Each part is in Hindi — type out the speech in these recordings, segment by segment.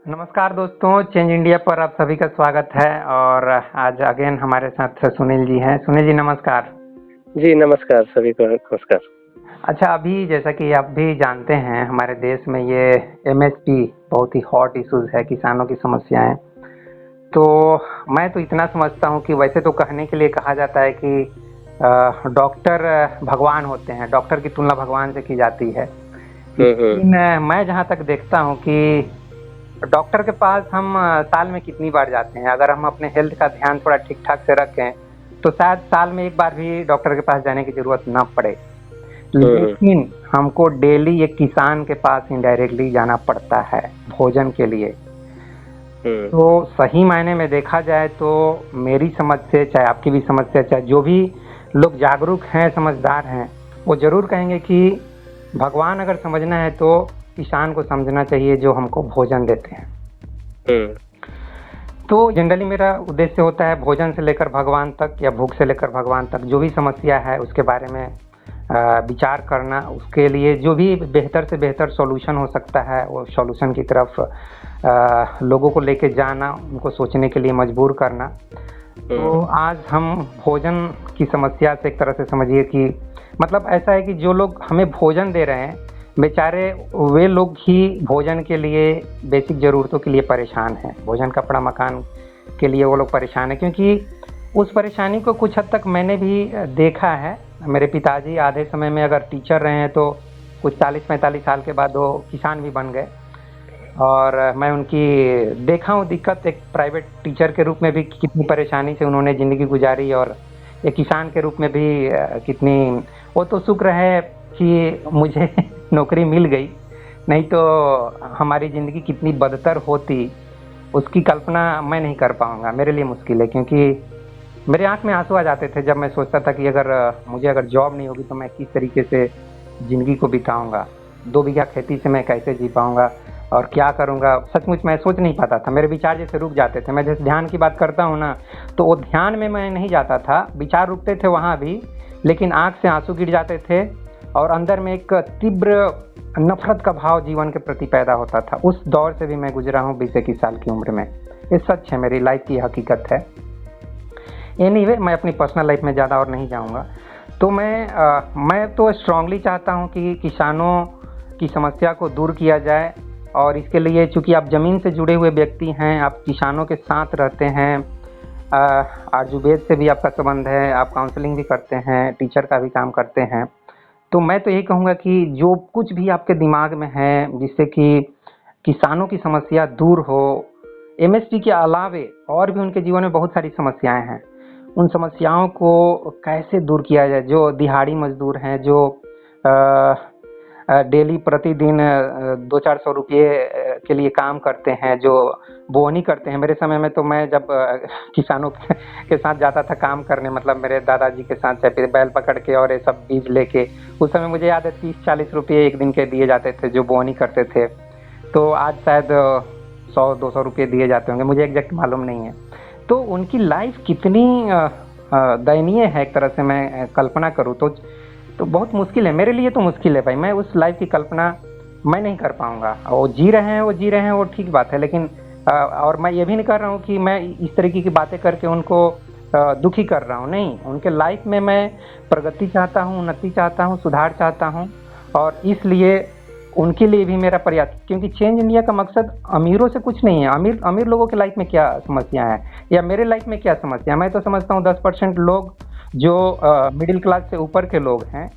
नमस्कार दोस्तों, चेंज इंडिया पर आप सभी का स्वागत है। और आज अगेन हमारे साथ सुनील जी हैं। सुनील जी नमस्कार। जी नमस्कार, सभी को नमस्कार। अच्छा, अभी जैसा कि आप भी जानते हैं हमारे देश में ये एमएसपी बहुत ही हॉट इश्यूज है, किसानों की समस्याएं। तो मैं तो इतना समझता हूं कि वैसे तो कहने के लिए कहा जाता है कि डॉक्टर भगवान होते हैं, डॉक्टर की तुलना भगवान से की जाती है। हम्म। लेकिन मैं जहां तक देखता हूं कि डॉक्टर के पास हम साल में कितनी बार जाते हैं? अगर हम अपने हेल्थ का ध्यान थोड़ा ठीक ठाक से रखें तो शायद साल में एक बार भी डॉक्टर के पास जाने की जरूरत ना पड़े। हम्म। लेकिन हमको डेली एक किसान के पास इनडायरेक्टली जाना पड़ता है भोजन के लिए। हम्म। तो सही मायने में देखा जाए तो मेरी समझ से, चाहे आपकी भी समझ से, चाहे जो भी लोग जागरूक हैं, समझदार हैं, वो जरूर कहेंगे कि भगवान अगर समझना है तो किसान को समझना चाहिए जो हमको भोजन देते हैं। हम्म। तो जनरली मेरा उद्देश्य होता है भोजन से लेकर भगवान तक या भूख से लेकर भगवान तक जो भी समस्या है उसके बारे में विचार करना, उसके लिए जो भी बेहतर से बेहतर सॉल्यूशन हो सकता है वो सॉल्यूशन की तरफ लोगों को लेके जाना, उनको सोचने के लिए मजबूर करना। तो आज हम भोजन की समस्या से एक तरह से समझिए कि मतलब ऐसा है कि जो लोग हमें भोजन दे रहे हैं बेचारे वे लोग ही भोजन के लिए, बेसिक ज़रूरतों के लिए परेशान हैं। भोजन, कपड़ा, मकान के लिए वो लोग परेशान हैं, क्योंकि उस परेशानी को कुछ हद तक मैंने भी देखा है। मेरे पिताजी आधे समय में अगर टीचर रहे हैं तो कुछ 40-45 साल के बाद वो किसान भी बन गए। और मैं उनकी देखा हूँ दिक्कत, एक प्राइवेट टीचर के रूप में भी कितनी परेशानी से उन्होंने ज़िंदगी गुजारी, और एक किसान के रूप में भी कितनी। वो तो शुक्र है कि मुझे नौकरी मिल गई, नहीं तो हमारी ज़िंदगी कितनी बदतर होती उसकी कल्पना मैं नहीं कर पाऊंगा। मेरे लिए मुश्किल है, क्योंकि मेरे आंख में आंसू आ जाते थे जब मैं सोचता था कि अगर मुझे जॉब नहीं होगी तो मैं किस तरीके से ज़िंदगी को बिताऊंगा, 2 बीघा खेती से मैं कैसे जी पाऊंगा और क्या करूंगा। सचमुच मैं सोच नहीं पाता था, मेरे विचार जैसे रुक जाते थे। मैं जैसे ध्यान की बात करता हूँ ना, तो वो ध्यान में मैं नहीं जाता था, विचार रुकते थे वहाँ भी, लेकिन आंख से आंसू गिर जाते थे और अंदर में एक तीव्र नफरत का भाव जीवन के प्रति पैदा होता था। उस दौर से भी मैं गुजरा हूँ 20-21 साल की उम्र में। ये सच है, मेरी लाइफ की हकीकत है। एनीवे, मैं अपनी पर्सनल लाइफ में ज़्यादा और नहीं जाऊँगा। तो मैं तो स्ट्रांगली चाहता हूँ कि किसानों की समस्या को दूर किया जाए। और इसके लिए चूँकि आप ज़मीन से जुड़े हुए व्यक्ति हैं, आप किसानों के साथ रहते हैं, आयुर्वेद से भी आपका संबंध है, आप काउंसलिंग भी करते हैं, टीचर का भी काम करते हैं, तो मैं तो यही कहूँगा कि जो कुछ भी आपके दिमाग में है जिससे कि किसानों की समस्या दूर हो, एमएसपी के अलावे और भी उनके जीवन में बहुत सारी समस्याएं हैं, उन समस्याओं को कैसे दूर किया जाए। जो दिहाड़ी मजदूर हैं, जो डेली प्रतिदिन 200-400 रुपये के लिए काम करते हैं, जो बोवनी करते हैं। मेरे समय में तो मैं जब किसानों के साथ जाता था काम करने, मतलब मेरे दादाजी के साथ, चाहे बैल पकड़ के और ये सब बीज लेके, उस समय मुझे याद है 30-40 रुपये एक दिन के दिए जाते थे जो बोवनी करते थे। तो आज शायद 100-200 रुपये दिए जाते होंगे, मुझे एग्जैक्ट मालूम नहीं है। तो उनकी लाइफ कितनी दयनीय है, एक तरह से मैं कल्पना करूँ तो बहुत मुश्किल है। मेरे लिए तो मुश्किल है भाई, मैं उस लाइफ की कल्पना मैं नहीं कर पाऊंगा। वो जी रहे हैं वो ठीक बात है, लेकिन और मैं ये भी नहीं कर रहा हूँ कि मैं इस तरीके की बातें करके उनको दुखी कर रहा हूँ, नहीं। उनके लाइफ में मैं प्रगति चाहता हूँ, उन्नति चाहता हूँ, सुधार चाहता हूँ, और इसलिए उनके लिए भी मेरा प्रयास, क्योंकि चेंज इंडिया का मकसद अमीरों से कुछ नहीं है। अमीर लोगों की लाइफ में क्या समस्या है या मेरे लाइफ में क्या समस्या है, मैं तो समझता हूँ 10% लोग जो मिडिल क्लास से ऊपर के लोग हैं,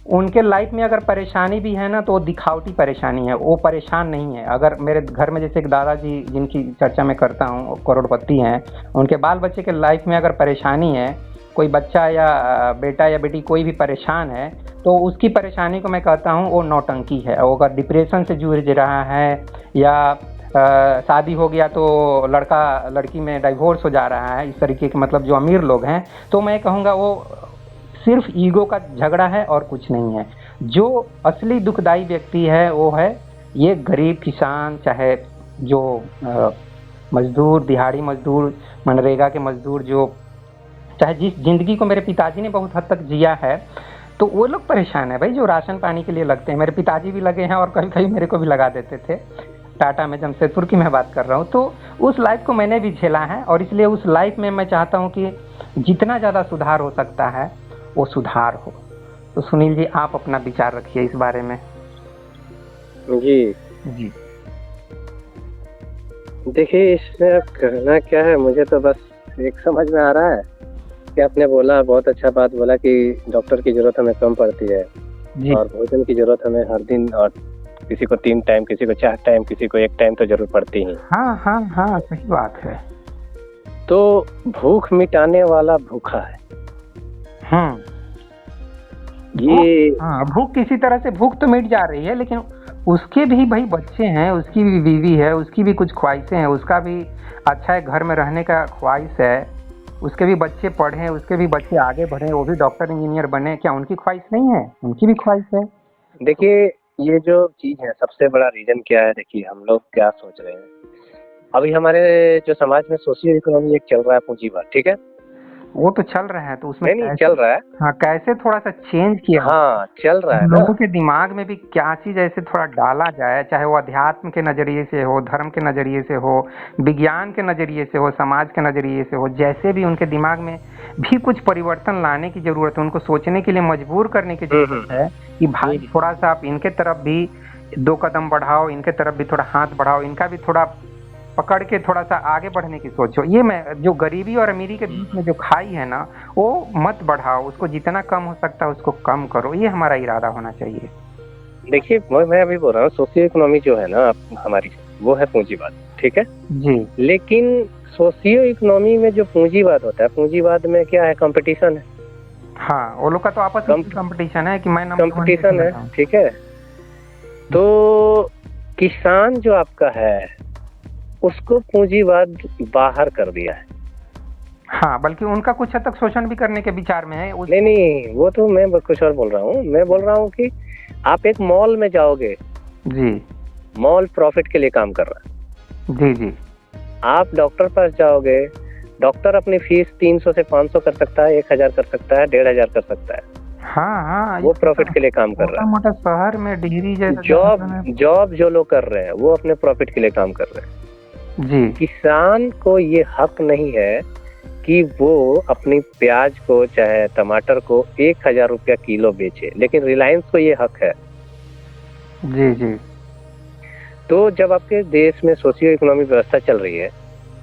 उनके लाइफ में अगर परेशानी भी है ना तो वो दिखावटी परेशानी है, वो परेशान नहीं है। अगर मेरे घर में जैसे एक दादाजी जिनकी चर्चा मैं करता हूँ, करोड़पति हैं, उनके बाल बच्चे के लाइफ में अगर परेशानी है, कोई बच्चा या बेटा या बेटी कोई भी परेशान है, तो उसकी परेशानी को मैं कहता हूँ वो नौटंकी है। वो अगर डिप्रेशन से जूझ रहा है या शादी हो गया तो लड़का लड़की में डाइवोर्स हो जा रहा है, इस तरीके के, मतलब जो अमीर लोग हैं, तो मैं कहूँगा वो सिर्फ ईगो का झगड़ा है और कुछ नहीं है। जो असली दुखदाई व्यक्ति है वो है ये गरीब किसान, चाहे जो मजदूर, दिहाड़ी मजदूर, मनरेगा के मजदूर, जो चाहे जिस जिंदगी को मेरे पिताजी ने बहुत हद तक जिया है, तो वो लोग परेशान है भाई, जो राशन पानी के लिए लगते हैं। मेरे पिताजी भी लगे हैं और कभी कभी मेरे को भी लगा देते थे। टाटा में जमशेदपुर की मैं बात कर रहा हूँ। तो उस लाइफ को मैंने भी झेला है और इसलिए उस लाइफ में मैं चाहता हूँ कि जितना ज़्यादा सुधार हो सकता है वो सुधार हो। तो सुनील जी, आप अपना विचार रखिए इस बारे में। जी जी देखिए, इसमें अब कहना क्या है, मुझे तो बस एक समझ में आ रहा है कि आपने बोला, बहुत अच्छा बात बोला कि डॉक्टर की जरूरत हमें कम पड़ती है जी और भोजन की जरूरत हमें हर दिन, और किसी को 3 टाइम, किसी को 4 टाइम, किसी को 1 टाइम तो जरूर पड़ती ही। हाँ हाँ हाँ, सही बात है। तो भूख मिटाने वाला भूखा है। ये हाँ, भूख किसी तरह से भूख तो मिट जा रही है, लेकिन उसके भी भाई बच्चे हैं, उसकी भी बीवी है, उसकी भी कुछ ख्वाहिशें हैं, उसका भी अच्छा है घर में रहने का ख्वाहिश है, उसके भी बच्चे पढ़ें, उसके भी बच्चे आगे बढ़ें, वो भी डॉक्टर इंजीनियर बने, क्या उनकी ख्वाहिश नहीं है? उनकी भी ख्वाहिश है। देखिए, ये जो चीज है, सबसे बड़ा रीजन क्या है? देखिए, हम लोग क्या सोच रहे हैं, अभी हमारे जो समाज में सोशियो इकोनॉमी एक चल रहा है, पूंजीवाद, ठीक है? वो तो चल रहा है, तो उसमें नहीं चल रहा है। हाँ, कैसे थोड़ा सा चेंज किया हाँ, चल रहा है ना। लोगों के दिमाग में भी क्या चीज ऐसे थोड़ा डाला जाए, चाहे वो अध्यात्म के नजरिए से हो, धर्म के नजरिए से हो, विज्ञान के नजरिए से हो, समाज के नजरिए से हो, जैसे भी उनके दिमाग में भी कुछ परिवर्तन लाने की जरूरत है, उनको सोचने के लिए मजबूर करने की जरूरत है कि भाई थोड़ा सा आप इनके तरफ भी 2 कदम बढ़ाओ, इनके तरफ भी थोड़ा हाथ बढ़ाओ, इनका भी थोड़ा पकड़ के थोड़ा सा आगे बढ़ने की सोचो। ये मैं जो गरीबी और अमीरी के बीच में जो खाई है ना, वो मत बढ़ाओ, उसको जितना कम हो सकता है उसको कम करो, ये हमारा इरादा होना चाहिए। देखिए, मैं अभी बोल रहा हूँ, सोशियो इकोनॉमी जो है ना हमारी, वो है पूंजीवाद, ठीक है? जी। लेकिन सोशियो इकोनॉमी में जो पूंजीवाद होता है, पूंजीवाद में क्या है? कंपटीशन है। हाँ, वो लोग का तो आपस में कंपटीशन है कि मैं कंपटीशन है, ठीक है? तो किसान जो आपका है, उसको पूंजीवाद बाहर कर दिया है। हाँ, बल्कि उनका कुछ हद तक शोषण भी करने के विचार में है। नहीं, वो तो मैं कुछ और बोल रहा हूँ। मैं बोल रहा हूँ कि आप एक मॉल में जाओगे, जी, मॉल प्रॉफिट के लिए काम कर रहा है। जी जी। आप डॉक्टर पास जाओगे, डॉक्टर अपनी फीस 300 से 500 कर सकता है, 1000 कर सकता है, 1500 कर सकता है। हाँ हाँ, वो प्रॉफिट के लिए काम कर रहा है। मोटा शहर में डिग्री जैसा जॉब जो लोग कर रहे हैं, वो अपने प्रॉफिट के लिए काम कर रहे हैं। जी। किसान को ये हक नहीं है कि वो अपनी प्याज को, चाहे टमाटर को 1000 रुपया किलो बेचे, लेकिन रिलायंस को ये हक है। जी जी। तो जब आपके देश में सोशियो इकोनॉमिक व्यवस्था चल रही है,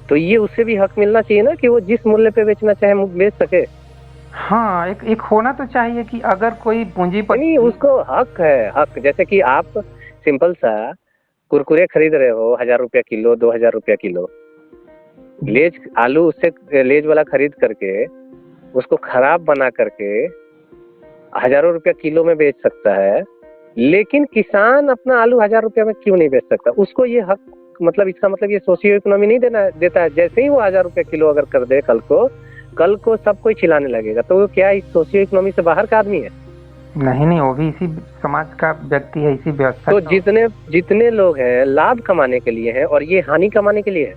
तो ये उससे भी हक मिलना चाहिए ना कि वो जिस मूल्य पे बेचना चाहे वो बेच सके। हाँ, एक होना तो चाहिए कि अगर कोई पूंजीपति, नहीं, उसको हक है, हक। जैसे कि आप सिंपल सा कुरकुरे खरीद रहे हो 1000 रुपया किलो, 2000 रुपया किलो, लेज आलू उससे लेज वाला खरीद करके उसको खराब बना करके हजारों रुपया किलो में बेच सकता है, लेकिन किसान अपना आलू 1000 रुपया में क्यों नहीं बेच सकता? उसको ये हक, मतलब इसका मतलब ये सोशियो इकोनॉमी नहीं देता है। जैसे ही वो 1000 रुपया किलो अगर कर दे, कल को सब कोई चिल्लाने लगेगा, तो वो क्या इस सोशियो इकोनॉमी से बाहर का आदमी है? नहीं, वो भी इसी समाज का व्यक्ति है, इसी व्यवस्था। तो जितने लोग हैं लाभ कमाने के लिए हैं और ये हानि कमाने के लिए है।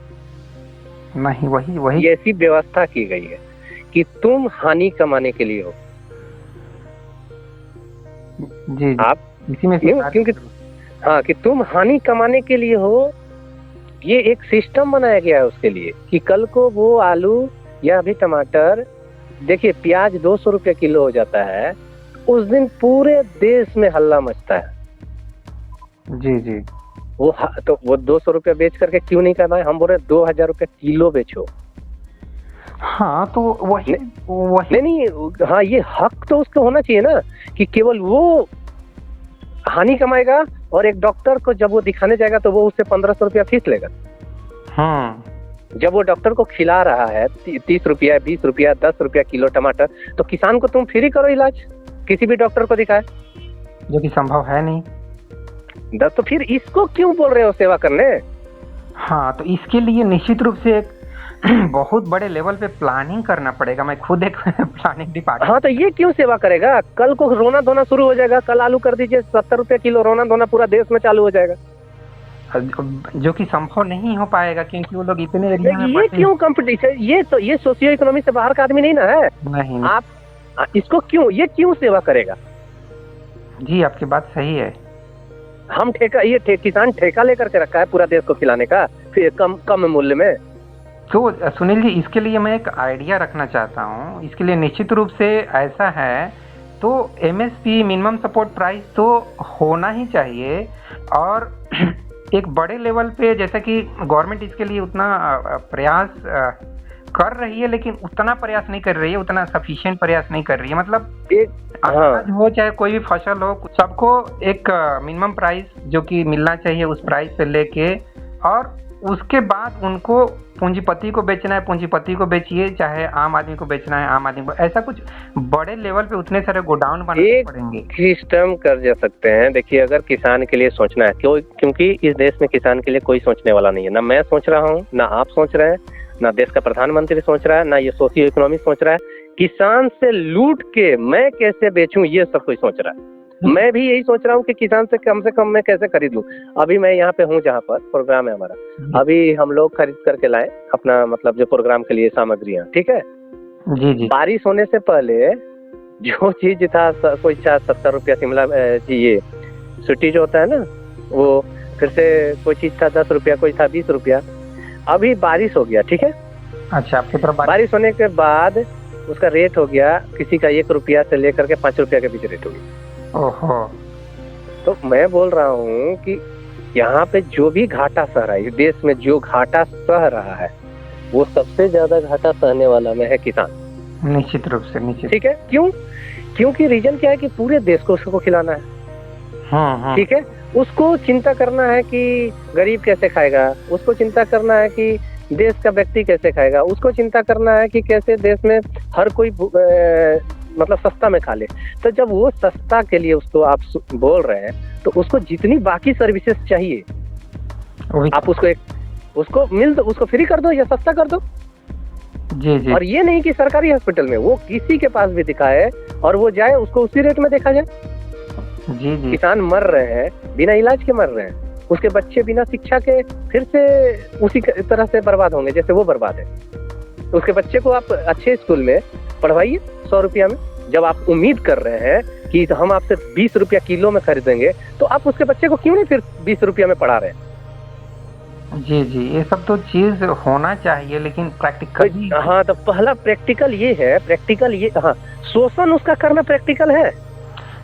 नहीं, वही ऐसी व्यवस्था की गई है कि तुम हानि कमाने के लिए हो। जी, आप इसी में क्योंकि हाँ, कि तुम हानि कमाने के लिए हो। ये एक सिस्टम बनाया गया है उसके लिए कि कल को वो आलू या अभी टमाटर, देखिए प्याज 200 रुपया किलो हो जाता है, उस दिन पूरे देश में हल्ला मचता है। जी जी। तो वो 200 रुपया बेच करके क्यों नहीं करना है? हम बोल रहे 2000 रुपया किलो बेचो। हाँ, तो वही नहीं, हाँ, ये हक तो उसको होना चाहिए ना कि केवल वो हानि कमाएगा और एक डॉक्टर को जब वो दिखाने जाएगा तो वो उससे 1500 रुपया फीस लेगा। हाँ, जब वो डॉक्टर को खिला रहा है 30 रुपया, 20 रुपया, 10 रुपया किलो टमाटर, तो किसान को तुम फ्री करो इलाज, किसी भी डॉक्टर को दिखाए, जो कि संभव है नहीं। तो फिर इसको क्यों बोल रहे हो सेवा करने? हाँ, तो इसके लिए निश्चित रूप से एक बहुत बड़े लेवल पे प्लानिंग करना पड़ेगा। मैं खुद एक प्लानिंग डिपार्टमेंट। हाँ, तो ये क्यों सेवा करेगा? कल को रोना धोना शुरू हो जाएगा। कल आलू कर दीजिए 70 रुपया किलो, रोना धोना पूरा देश में चालू हो जाएगा, जो कि संभव नहीं हो पाएगा क्योंकि वो लोग इतने एरिया में। ये क्यों कंपटीशन? ये सोशियो इकोनॉमी से बाहर का आदमी नहीं ना है। नहीं, आप इसको क्यों सेवा करेगा? जी, आपकी बात सही है। हम किसान ठेका लेकर के रखा है पूरा देश को खिलाने का, फिर कम मूल्य में। तो सुनील जी, इसके लिए मैं एक आइडिया रखना चाहता हूँ। इसके लिए निश्चित रूप से ऐसा है, तो एमएसपी मिनिमम सपोर्ट प्राइस तो होना ही चाहिए। और एक बड़े लेवल पे, जैसा कि गवर्नमेंट इसके लिए उतना प्रयास कर रही है, लेकिन उतना प्रयास नहीं कर रही है, उतना सफिशिएंट प्रयास नहीं कर रही है। मतलब अनाज हो चाहे कोई भी फसल हो, सबको एक मिनिमम प्राइस जो कि मिलना चाहिए उस प्राइस से लेके, और उसके बाद उनको पूंजीपति को बेचना है, पूंजीपति को बेचिए, चाहे आम आदमी को बेचना है आम आदमी को। ऐसा कुछ बड़े लेवल पे उतने सारे गोडाउन बनाने पड़ेंगे। सिस्टम कर जा सकते हैं। देखिए, अगर किसान के लिए सोचना है, क्योंकि इस देश में किसान के लिए कोई सोचने वाला नहीं है। ना मैं सोच रहा हूँ, ना आप सोच रहे हैं, ना देश का प्रधानमंत्री सोच रहा है, ना ये सोशियो इकोनॉमिक सोच रहा है। किसान से लूट के मैं कैसे बेचूं, ये सब कोई सोच रहा है। मैं भी यही सोच रहा हूँ कि किसान से कम मैं कैसे खरीद लूं। अभी मैं यहाँ पे हूँ जहाँ पर प्रोग्राम है हमारा, अभी हम लोग खरीद करके लाए अपना, मतलब जो प्रोग्राम के लिए सामग्रियाँ, ठीक है जी जी। बारिश होने से पहले जो चीज था, कोई 70 रुपया शिमला ये सूटी जो होता है ना, वो फिर से कोई चीज था 10 रुपया, कोई था 20 रुपया। अभी बारिश हो गया, ठीक है। अच्छा, आपकी तरफ बारिश होने के बाद उसका रेट हो गया, किसी का 1 रुपया से लेकर के 5 रुपया के बीच रेट हो गया। ओहो। तो मैं बोल रहा हूँ कि यहाँ पे जो भी घाटा सह रहा है, इस देश में जो घाटा सह रहा है, वो सबसे ज्यादा घाटा सहने वाला में है किसान। निश्चित रूप से, निश्चित। ठीक है, क्योंकि रीजन क्या है कि पूरे देश को उसको खिलाना है। ठीक है, उसको चिंता करना है कि गरीब कैसे खाएगा, उसको चिंता करना है कि देश का व्यक्ति कैसे खाएगा, उसको चिंता करना है कि कैसे देश में हर कोई मतलब सस्ता में खा ले। तो जब वो सस्ता के लिए उसको आप बोल रहे हैं, तो उसको जितनी बाकी सर्विसेज चाहिए आप उसको फ्री कर दो या सस्ता कर दो। जी जी। और ये नहीं कि सरकारी हॉस्पिटल में वो किसी के पास भी दिखाए और वो जाए, उसको उसी रेट में देखा जाए। जी जी। किसान मर रहे हैं, बिना इलाज के मर रहे हैं, उसके बच्चे बिना शिक्षा के फिर से उसी तरह से बर्बाद होंगे जैसे वो बर्बाद है। उसके बच्चे को आप अच्छे स्कूल में पढ़वाइए 100 रुपया में। जब आप उम्मीद कर रहे हैं कि तो हम आपसे 20 रुपया किलो में खरीदेंगे, तो आप उसके बच्चे को क्यों नहीं फिर 20 रुपया में पढ़ा रहे हैं? जी जी, ये सब तो चीज होना चाहिए, लेकिन प्रैक्टिकल। हाँ, तो पहला प्रैक्टिकल ये है, हाँ, शोषण उसका करना प्रैक्टिकल है?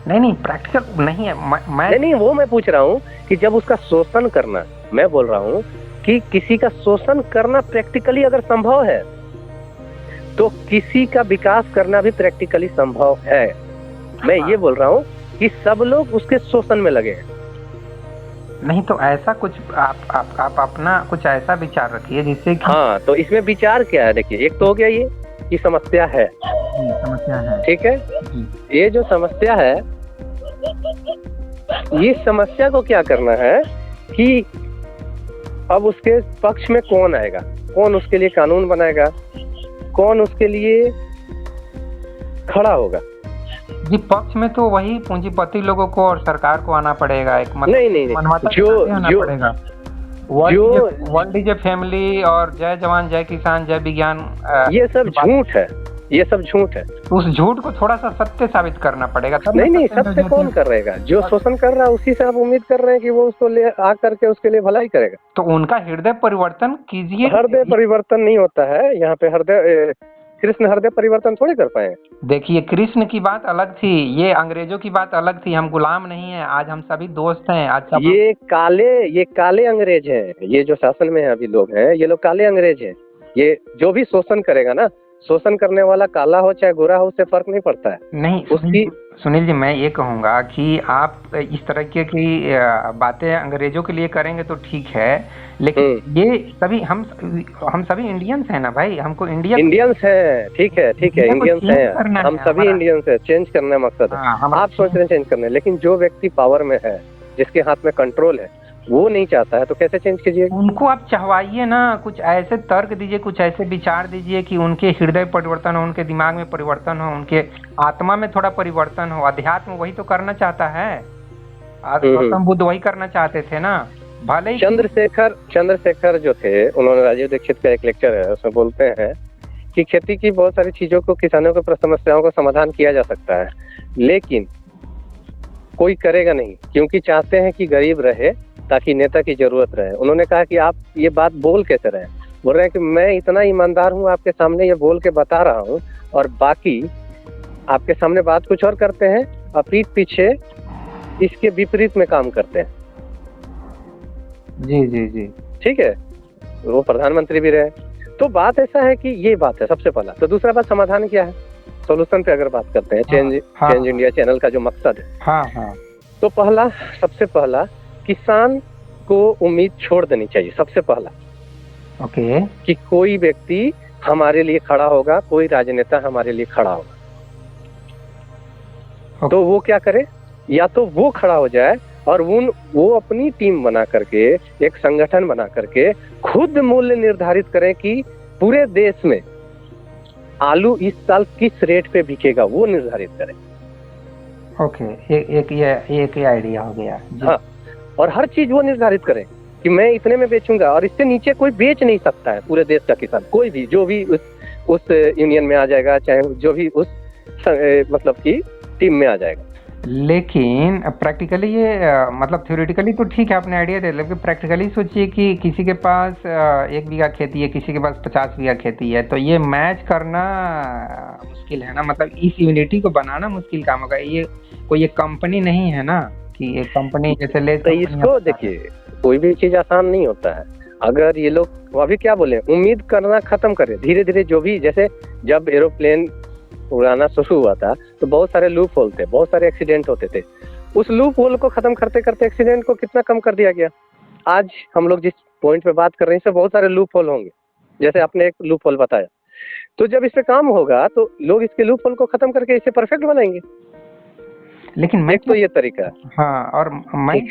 नहीं, प्रैक्टिकल नहीं है। मैं नहीं, वो मैं पूछ रहा हूँ कि जब उसका शोषण करना, मैं बोल रहा हूँ कि किसी का शोषण करना प्रैक्टिकली अगर संभव है, तो किसी का विकास करना भी प्रैक्टिकली संभव है। मैं ये बोल रहा हूँ कि सब लोग उसके शोषण में लगे हैं। नहीं, तो ऐसा कुछ आप अपना कुछ ऐसा विचार रखिए जिससे कि... हाँ, तो इसमें विचार क्या है? देखिए, एक तो हो गया ये कि समस्या है, ठीक है। ये जो समस्या है, ये समस्या को क्या करना है कि अब उसके पक्ष में कौन आएगा, कौन उसके लिए कानून बनाएगा, कौन उसके लिए खड़ा होगा। जी, पक्ष में तो वही पूंजीपति लोगों को और सरकार को आना पड़ेगा। एक मतलब नहीं, जो वर्ल्ड इज ए फैमिली और जय जवान जय किसान जय विज्ञान, ये सब झूठ है, ये सब झूठ है। उस झूठ को थोड़ा सा सत्य साबित करना पड़ेगा। नहीं, सत्य कौन कर रहेगा? जो शोषण कर रहा है उसी से आप उम्मीद कर रहे हैं कि वो उसको ले आकर के उसके लिए भलाई करेगा। तो उनका हृदय परिवर्तन कीजिए। हृदय परिवर्तन नहीं होता है यहाँ पे। कृष्ण हृदय परिवर्तन थोड़ी कर पाए। देखिए, कृष्ण की बात अलग थी, ये अंग्रेजों की बात अलग थी। हम गुलाम नहीं है, आज हम सभी दोस्त हैं। आज सब ये काले अंग्रेज हैं। ये जो शासन में अभी लोग हैं, ये लोग काले अंग्रेज हैं। ये जो भी शोषण करेगा ना, शोषण करने वाला काला हो चाहे गोरा हो, उससे फर्क नहीं पड़ता है। नहीं, सुनील जी, मैं ये कहूँगा कि आप इस तरह की बातें अंग्रेजों के लिए करेंगे तो ठीक है, लेकिन ये सभी हम सभी इंडियंस हैं ना भाई। हमको इंडियंस हैं, ठीक है, इंडियंस हैं, हम सभी इंडियंस हैं। चेंज करना मकसद है। आप सोच रहे हैं चेंज करना, लेकिन जो व्यक्ति पावर में है, जिसके हाथ में कंट्रोल है, वो नहीं चाहता है, तो कैसे चेंज कीजिए? उनको आप चाहवाइए ना, कुछ ऐसे तर्क दीजिए, कुछ ऐसे विचार दीजिए कि उनके हृदय परिवर्तन हो, उनके दिमाग में परिवर्तन हो, उनके आत्मा में थोड़ा परिवर्तन हो। अध्यात्म वही तो करना चाहता है। गौतम बुद्ध वही करना चाहते थे ना। भले ही चंद्रशेखर जो थे, उन्होंने राजीव दीक्षित का एक लेक्चर है, उसमें बोलते हैं कि खेती की बहुत सारी चीजों को, किसानों की समस्याओं का समाधान किया जा सकता है, लेकिन कोई करेगा नहीं, क्योंकि चाहते हैं कि गरीब रहे ताकि नेता की जरूरत रहे। उन्होंने कहा कि आप ये बात बोल कैसे रहे हैं? बोल रहे हैं कि मैं इतना ईमानदार हूँ, आपके सामने ये बोल के बता रहा हूँ, और बाकी आपके सामने बात कुछ और करते हैं और पीठ पीछे इसके विपरीत में काम करते हैं। जी जी जी। ठीक है, वो प्रधानमंत्री भी रहे। तो बात ऐसा है कि ये बात है सबसे पहला। तो दूसरा बात, समाधान क्या है, सोल्यूशन पे अगर बात करते हैं, चेंज इंडिया चैनल का जो मकसद है, हाँ, तो सबसे पहला किसान को उम्मीद छोड़ देनी चाहिए। सबसे पहला ओके, कि कोई व्यक्ति हमारे लिए खड़ा होगा, कोई राजनेता हमारे लिए खड़ा होगा। तो वो क्या करे, या तो वो खड़ा हो जाए और वो अपनी टीम बना करके, एक संगठन बना करके खुद मूल्य निर्धारित करें कि पूरे देश में आलू इस साल किस रेट पे बिकेगा, वो निर्धारित करें। ओके, एक ये आइडिया हो गया जी। हाँ, और हर चीज वो निर्धारित करें कि मैं इतने में बेचूंगा, और इससे नीचे कोई बेच नहीं सकता है पूरे देश का किसान। कोई भी, जो भी उस यूनियन में आ जाएगा, चाहे जो भी उस मतलब की टीम में आ जाएगा। लेकिन प्रैक्टिकली ये मतलब थ्योरेटिकली तो ठीक है, आपने आइडिया दे, लेकिन प्रैक्टिकली सोचिए कि किसी के पास 1 बीघा खेती है, किसी के पास 50 बीघा खेती है, तो ये मैच करना मुश्किल है ना। मतलब इस यूनिटी को बनाना मुश्किल काम होगा। ये कोई एक कंपनी नहीं है ना कि एक कंपनी जैसे ले, तो इसको देखिए, कोई भी चीज आसान नहीं होता है। अगर ये लोग अभी क्या बोले, उम्मीद करना खत्म करें, धीरे धीरे जो भी, जैसे जब एरोप्लेन उड़ाना शुरू हुआ था तो बहुत सारे लूप होल थे, बहुत सारे एक्सीडेंट होते थे। उस लूप होल को खत्म करते करते एक्सीडेंट को कितना कम कर दिया गया। आज हम लोग जिस पॉइंट पे बात कर रहे हैं, इससे बहुत सारे लूप होल होंगे, जैसे आपने एक लूप होल बताया। तो जब इस पे काम होगा तो लोग इसके लूप होल को खत्म करके इसे परफेक्ट बनाएंगे। लेकिन मैं तो ये तरीका है। हाँ, और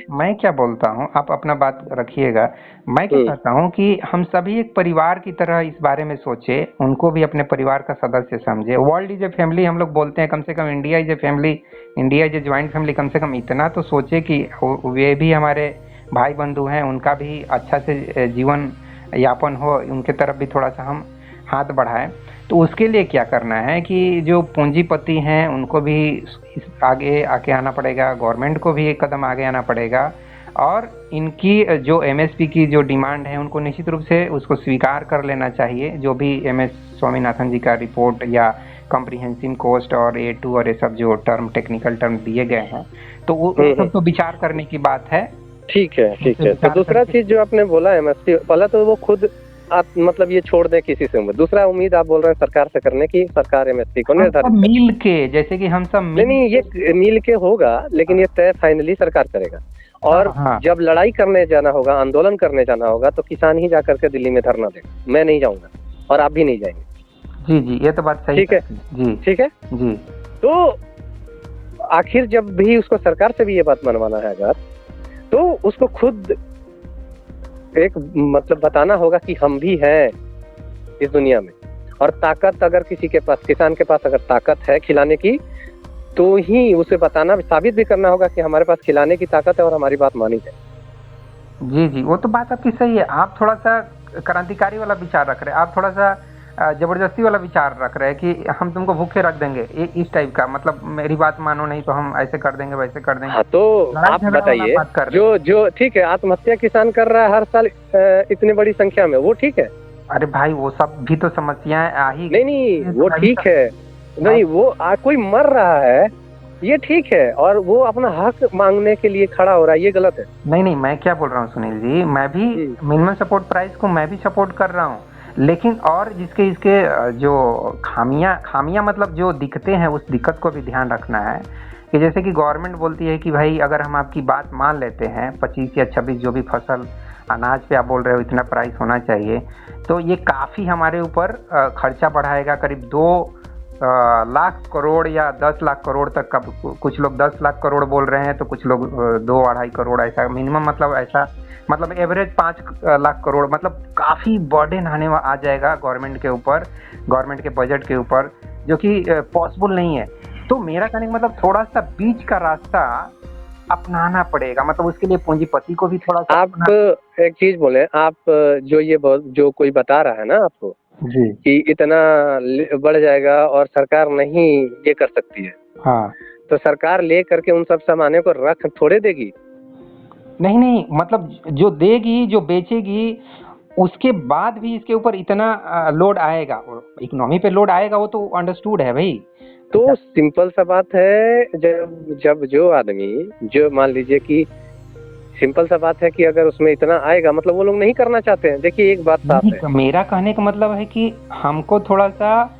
मैं क्या बोलता हूँ, आप अपना बात रखिएगा। मैं क्या कहता हूँ कि हम सभी एक परिवार की तरह इस बारे में सोचे, उनको भी अपने परिवार का सदस्य समझे। वर्ल्ड इज ए फैमिली हम लोग बोलते हैं, कम से कम India is a family, India is a joint family. कम से कम इतना तो सोचे कि वे भी हमारे भाई बंधु हैं, उनका भी अच्छा से जीवन यापन हो, उनके तरफ भी थोड़ा सा हम हाथ बढ़ाएं। तो उसके लिए क्या करना है कि जो पूंजीपति हैं उनको भी आगे आके आना पड़ेगा, गवर्नमेंट को भी एक कदम आगे आना पड़ेगा, और इनकी जो एमएसपी की जो डिमांड है उनको निश्चित रूप से उसको स्वीकार कर लेना चाहिए। जो भी एमएस स्वामीनाथन जी का रिपोर्ट या कॉम्प्रिहेंसिव कॉस्ट और A2 और ये सब जो टर्म, टेक्निकल टर्म दिए गए हैं, तो वो सब तो विचार करने की बात है। ठीक है, ठीक है। तो दूसरा चीज जो आपने बोला एमएसपी, पहला तो वो खुद आप मतलब ये छोड़ दें किसी से। दूसरा उम्मीद आप बोल रहे हैं सरकार से करने की, सरकार एमएसपी को निर्धारित मिल के, जैसे कि हम सब नहीं, ये मिल के होगा, लेकिन ये तय फाइनली सरकार करेगा। और जब लड़ाई करने जाना होगा, आंदोलन करने जाना होगा, तो किसान ही जाकर के दिल्ली में धरना देगा। मैं नहीं जाऊंगा और आप भी नहीं जाएंगे। जी जी, ये तो बात सही। ठीक है जी, ठीक है जी। तो आखिर जब भी उसको सरकार से भी ये बात मनवाना है अगर, तो उसको खुद एक मतलब बताना होगा कि हम भी हैं इस दुनिया में। और ताकत अगर किसी के पास, किसान के पास अगर ताकत है खिलाने की, तो ही उसे बताना, साबित भी करना होगा कि हमारे पास खिलाने की ताकत है और हमारी बात मानी जाए। जी जी, वो तो बात आपकी सही है। आप थोड़ा सा क्रांतिकारी वाला विचार रख रहे हैं, आप थोड़ा सा जबरदस्ती वाला विचार रख रहे हैं कि हम तुमको भूखे रख देंगे, इस टाइप का। मतलब मेरी बात मानो नहीं तो हम ऐसे कर देंगे, वैसे कर देंगे। हाँ, तो आप बताइए, जो ठीक है, आत्महत्या किसान कर रहा है हर साल इतनी बड़ी संख्या में, वो ठीक है? अरे भाई, वो सब भी तो समस्याएं आ ही। नहीं, वो ठीक है। नहीं, वो कोई मर रहा है, ये ठीक है, और वो अपना हक मांगने के लिए खड़ा हो रहा है, ये गलत है। नहीं, मैं क्या बोल रहा हूँ सुनील जी, मैं भी मिनिमम सपोर्ट प्राइस को मैं भी सपोर्ट कर रहा हूँ, लेकिन और इसके जो खामियां मतलब जो दिक्कतें हैं, उस दिक्कत को भी ध्यान रखना है। कि जैसे कि गवर्नमेंट बोलती है कि भाई अगर हम आपकी बात मान लेते हैं, 25 या 26 जो भी फसल अनाज पे आप बोल रहे हो इतना प्राइस होना चाहिए, तो ये काफ़ी हमारे ऊपर खर्चा बढ़ाएगा। करीब 2 लाख करोड़ या 10 लाख करोड़ तक का, कुछ लोग 10 लाख करोड़ बोल रहे हैं, तो कुछ लोग 2-2.5 करोड़, ऐसा मिनिमम, मतलब ऐसा, मतलब एवरेज 5 लाख करोड़, मतलब काफ़ी बर्डन आ जाएगा गवर्नमेंट के ऊपर, गवर्नमेंट के बजट के ऊपर, जो कि पॉसिबल नहीं है। तो मेरा कहने का मतलब थोड़ा सा बीच का रास्ता अपनाना पड़ेगा। मतलब उसके लिए पूंजीपति को भी थोड़ा सा। आप एक चीज बोले, आप जो कोई बता रहा है ना आपको जी कि इतना बढ़ जाएगा और सरकार नहीं ये कर सकती है, हाँ, तो सरकार ले करके उन सब सामानों को रख थोड़े देगी। नहीं नहीं, मतलब जो देगी, जो बेचेगी, उसके बाद भी इसके ऊपर इतना लोड आएगा, इकोनॉमी पे लोड आएगा, वो तो अंडरस्टूड है भाई। तो सिंपल सा बात है, जब जब जो आदमी, जो मान लीजिए कि सिंपल सा बात है कि अगर उसमें इतना आएगा, मतलब वो लोग नहीं करना चाहते हैं। देखिए एक बात साफ है, मेरा कहने का मतलब है कि हमको थोड़ा सा,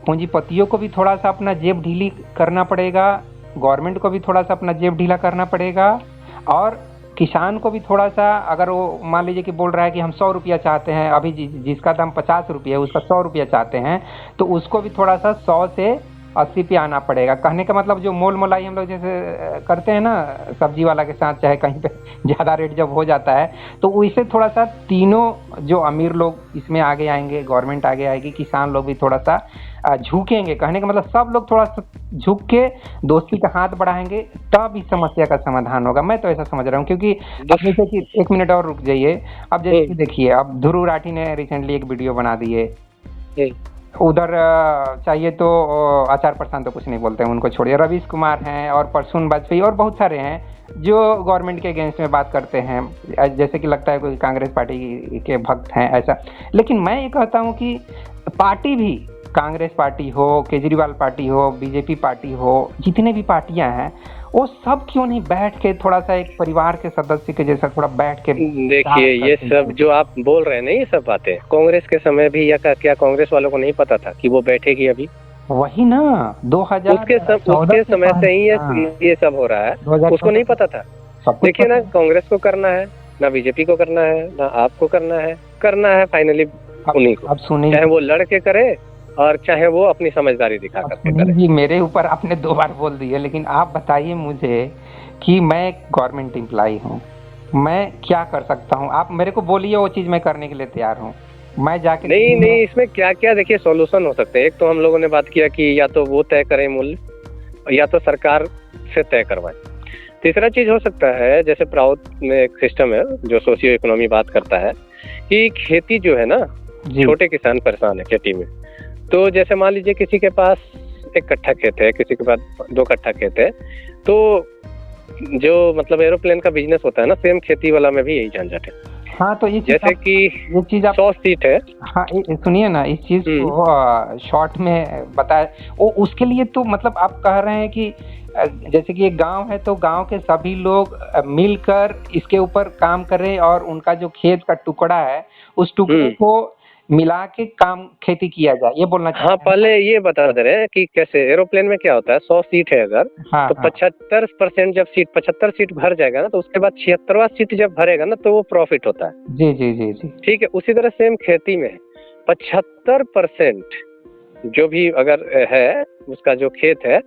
पूंजीपतियों को भी थोड़ा सा अपना जेब ढीली करना पड़ेगा, गवर्नमेंट को भी थोड़ा सा अपना जेब ढीला करना पड़ेगा, और किसान को भी थोड़ा सा, अगर वो मान लीजिए कि बोल रहा है कि हम 100 रुपया चाहते हैं, अभी जिसका दाम 50 रुपया है उसका 100 रुपया चाहते हैं, तो उसको भी थोड़ा सा 100 से 80 पे आना पड़ेगा। कहने का मतलब जो मोल मोलाई हम लोग जैसे करते हैं ना सब्जी वाला के साथ, चाहे कहीं पे ज़्यादा रेट जब हो जाता है, तो उससे थोड़ा सा तीनों जो अमीर लोग इसमें आगे आएंगे, गवर्नमेंट आगे आएगी, किसान लोग भी थोड़ा सा झुकेंगे। कहने का मतलब सब लोग थोड़ा सा झुक के दोस्ती का हाथ बढ़ाएंगे, तब इस समस्या का समाधान होगा। मैं तो ऐसा समझ रहा हूँ, क्योंकि अब जैसे कि 1 मिनट और रुक जाइए। अब जैसे कि देखिए, अब ध्रुव राठी ने रिसेंटली एक वीडियो बना दी है, उधर चाहिए तो आचार प्रसाद तो कुछ नहीं बोलते हैं, उनको छोड़िए, रवीश कुमार हैं और प्रसून वाजपेयी और बहुत सारे हैं जो गवर्नमेंट के अगेंस्ट में बात करते हैं, जैसे कि लगता है कोई कांग्रेस पार्टी के भक्त हैं ऐसा। लेकिन मैं ये कहता हूँ कि पार्टी भी, कांग्रेस पार्टी हो, केजरीवाल पार्टी हो, बीजेपी पार्टी हो, जितने भी पार्टियां हैं, वो सब क्यों नहीं बैठ के थोड़ा सा एक परिवार के सदस्य के जैसा थोड़ा बैठ के। देखिए ये सब जो आप बोल रहे हैं ना, ये सब बातें कांग्रेस के समय भी, या क्या कांग्रेस वालों को नहीं पता था कि वो बैठेगी अभी? वही ना, 2014 उसके समय से ही ये सब हो रहा है, उसको नहीं पता था। देखिए ना, कांग्रेस को करना है ना, बीजेपी को करना है ना, आपको करना है फाइनली उन्हीं को। अब सुनिए, चाहे वो लड़ के करे और चाहे वो अपनी समझदारी दिखा करके करे। जी, मेरे ऊपर आपने 2 बार बोल दिया, लेकिन आप बताइए मुझे कि मैं गवर्नमेंट एम्प्लॉय हूँ, मैं क्या कर सकता हूँ? आप मेरे को बोलिए, वो चीज मैं करने के लिए तैयार हूँ। मैं जाके नहीं, इसमें क्या क्या देखिए सॉल्यूशन हो सकते हैं। एक तो हम लोगों ने बात किया कि या तो वो तय करें मूल्य, या तो सरकार से तय करवाए। तीसरा चीज हो सकता है, जैसे प्राउड में एक सिस्टम है जो सोशियो इकोनॉमी बात करता है कि खेती जो है ना, छोटे किसान परेशान है खेती में। तो जैसे मान लीजिए किसी के पास 1 कट्ठा खेत है, किसी के पास 2 कट्ठा खेत है, तो जो मतलब एरोप्लेन का बिजनेस होता है ना, सेम खेती वाला में भी यही झंझट है। हाँ, तो जैसे कि ये चीज 100 सीट है। हाँ, सुनिए ना, इस चीज को शॉर्ट में बताए। उसके लिए तो मतलब आप कह रहे हैं कि जैसे कि एक गांव है, तो गांव के सभी लोग मिलकर इसके ऊपर काम करें, और उनका जो खेत का टुकड़ा है, उस टुकड़े को मिला के काम खेती किया जाए, ये बोलना चाहिए। हाँ, पहले ये बता दे रहे हैं कि कैसे एरोप्लेन में क्या होता है, 100 सीट है अगर, तो 75% जब 75 सीट भर जाएगा ना, तो उसके बाद 76वां सीट जब भरेगा ना, तो वो प्रॉफिट होता है। जी जी जी जी, ठीक है। उसी तरह सेम खेती में 75% जो भी अगर है उसका जो खेत है,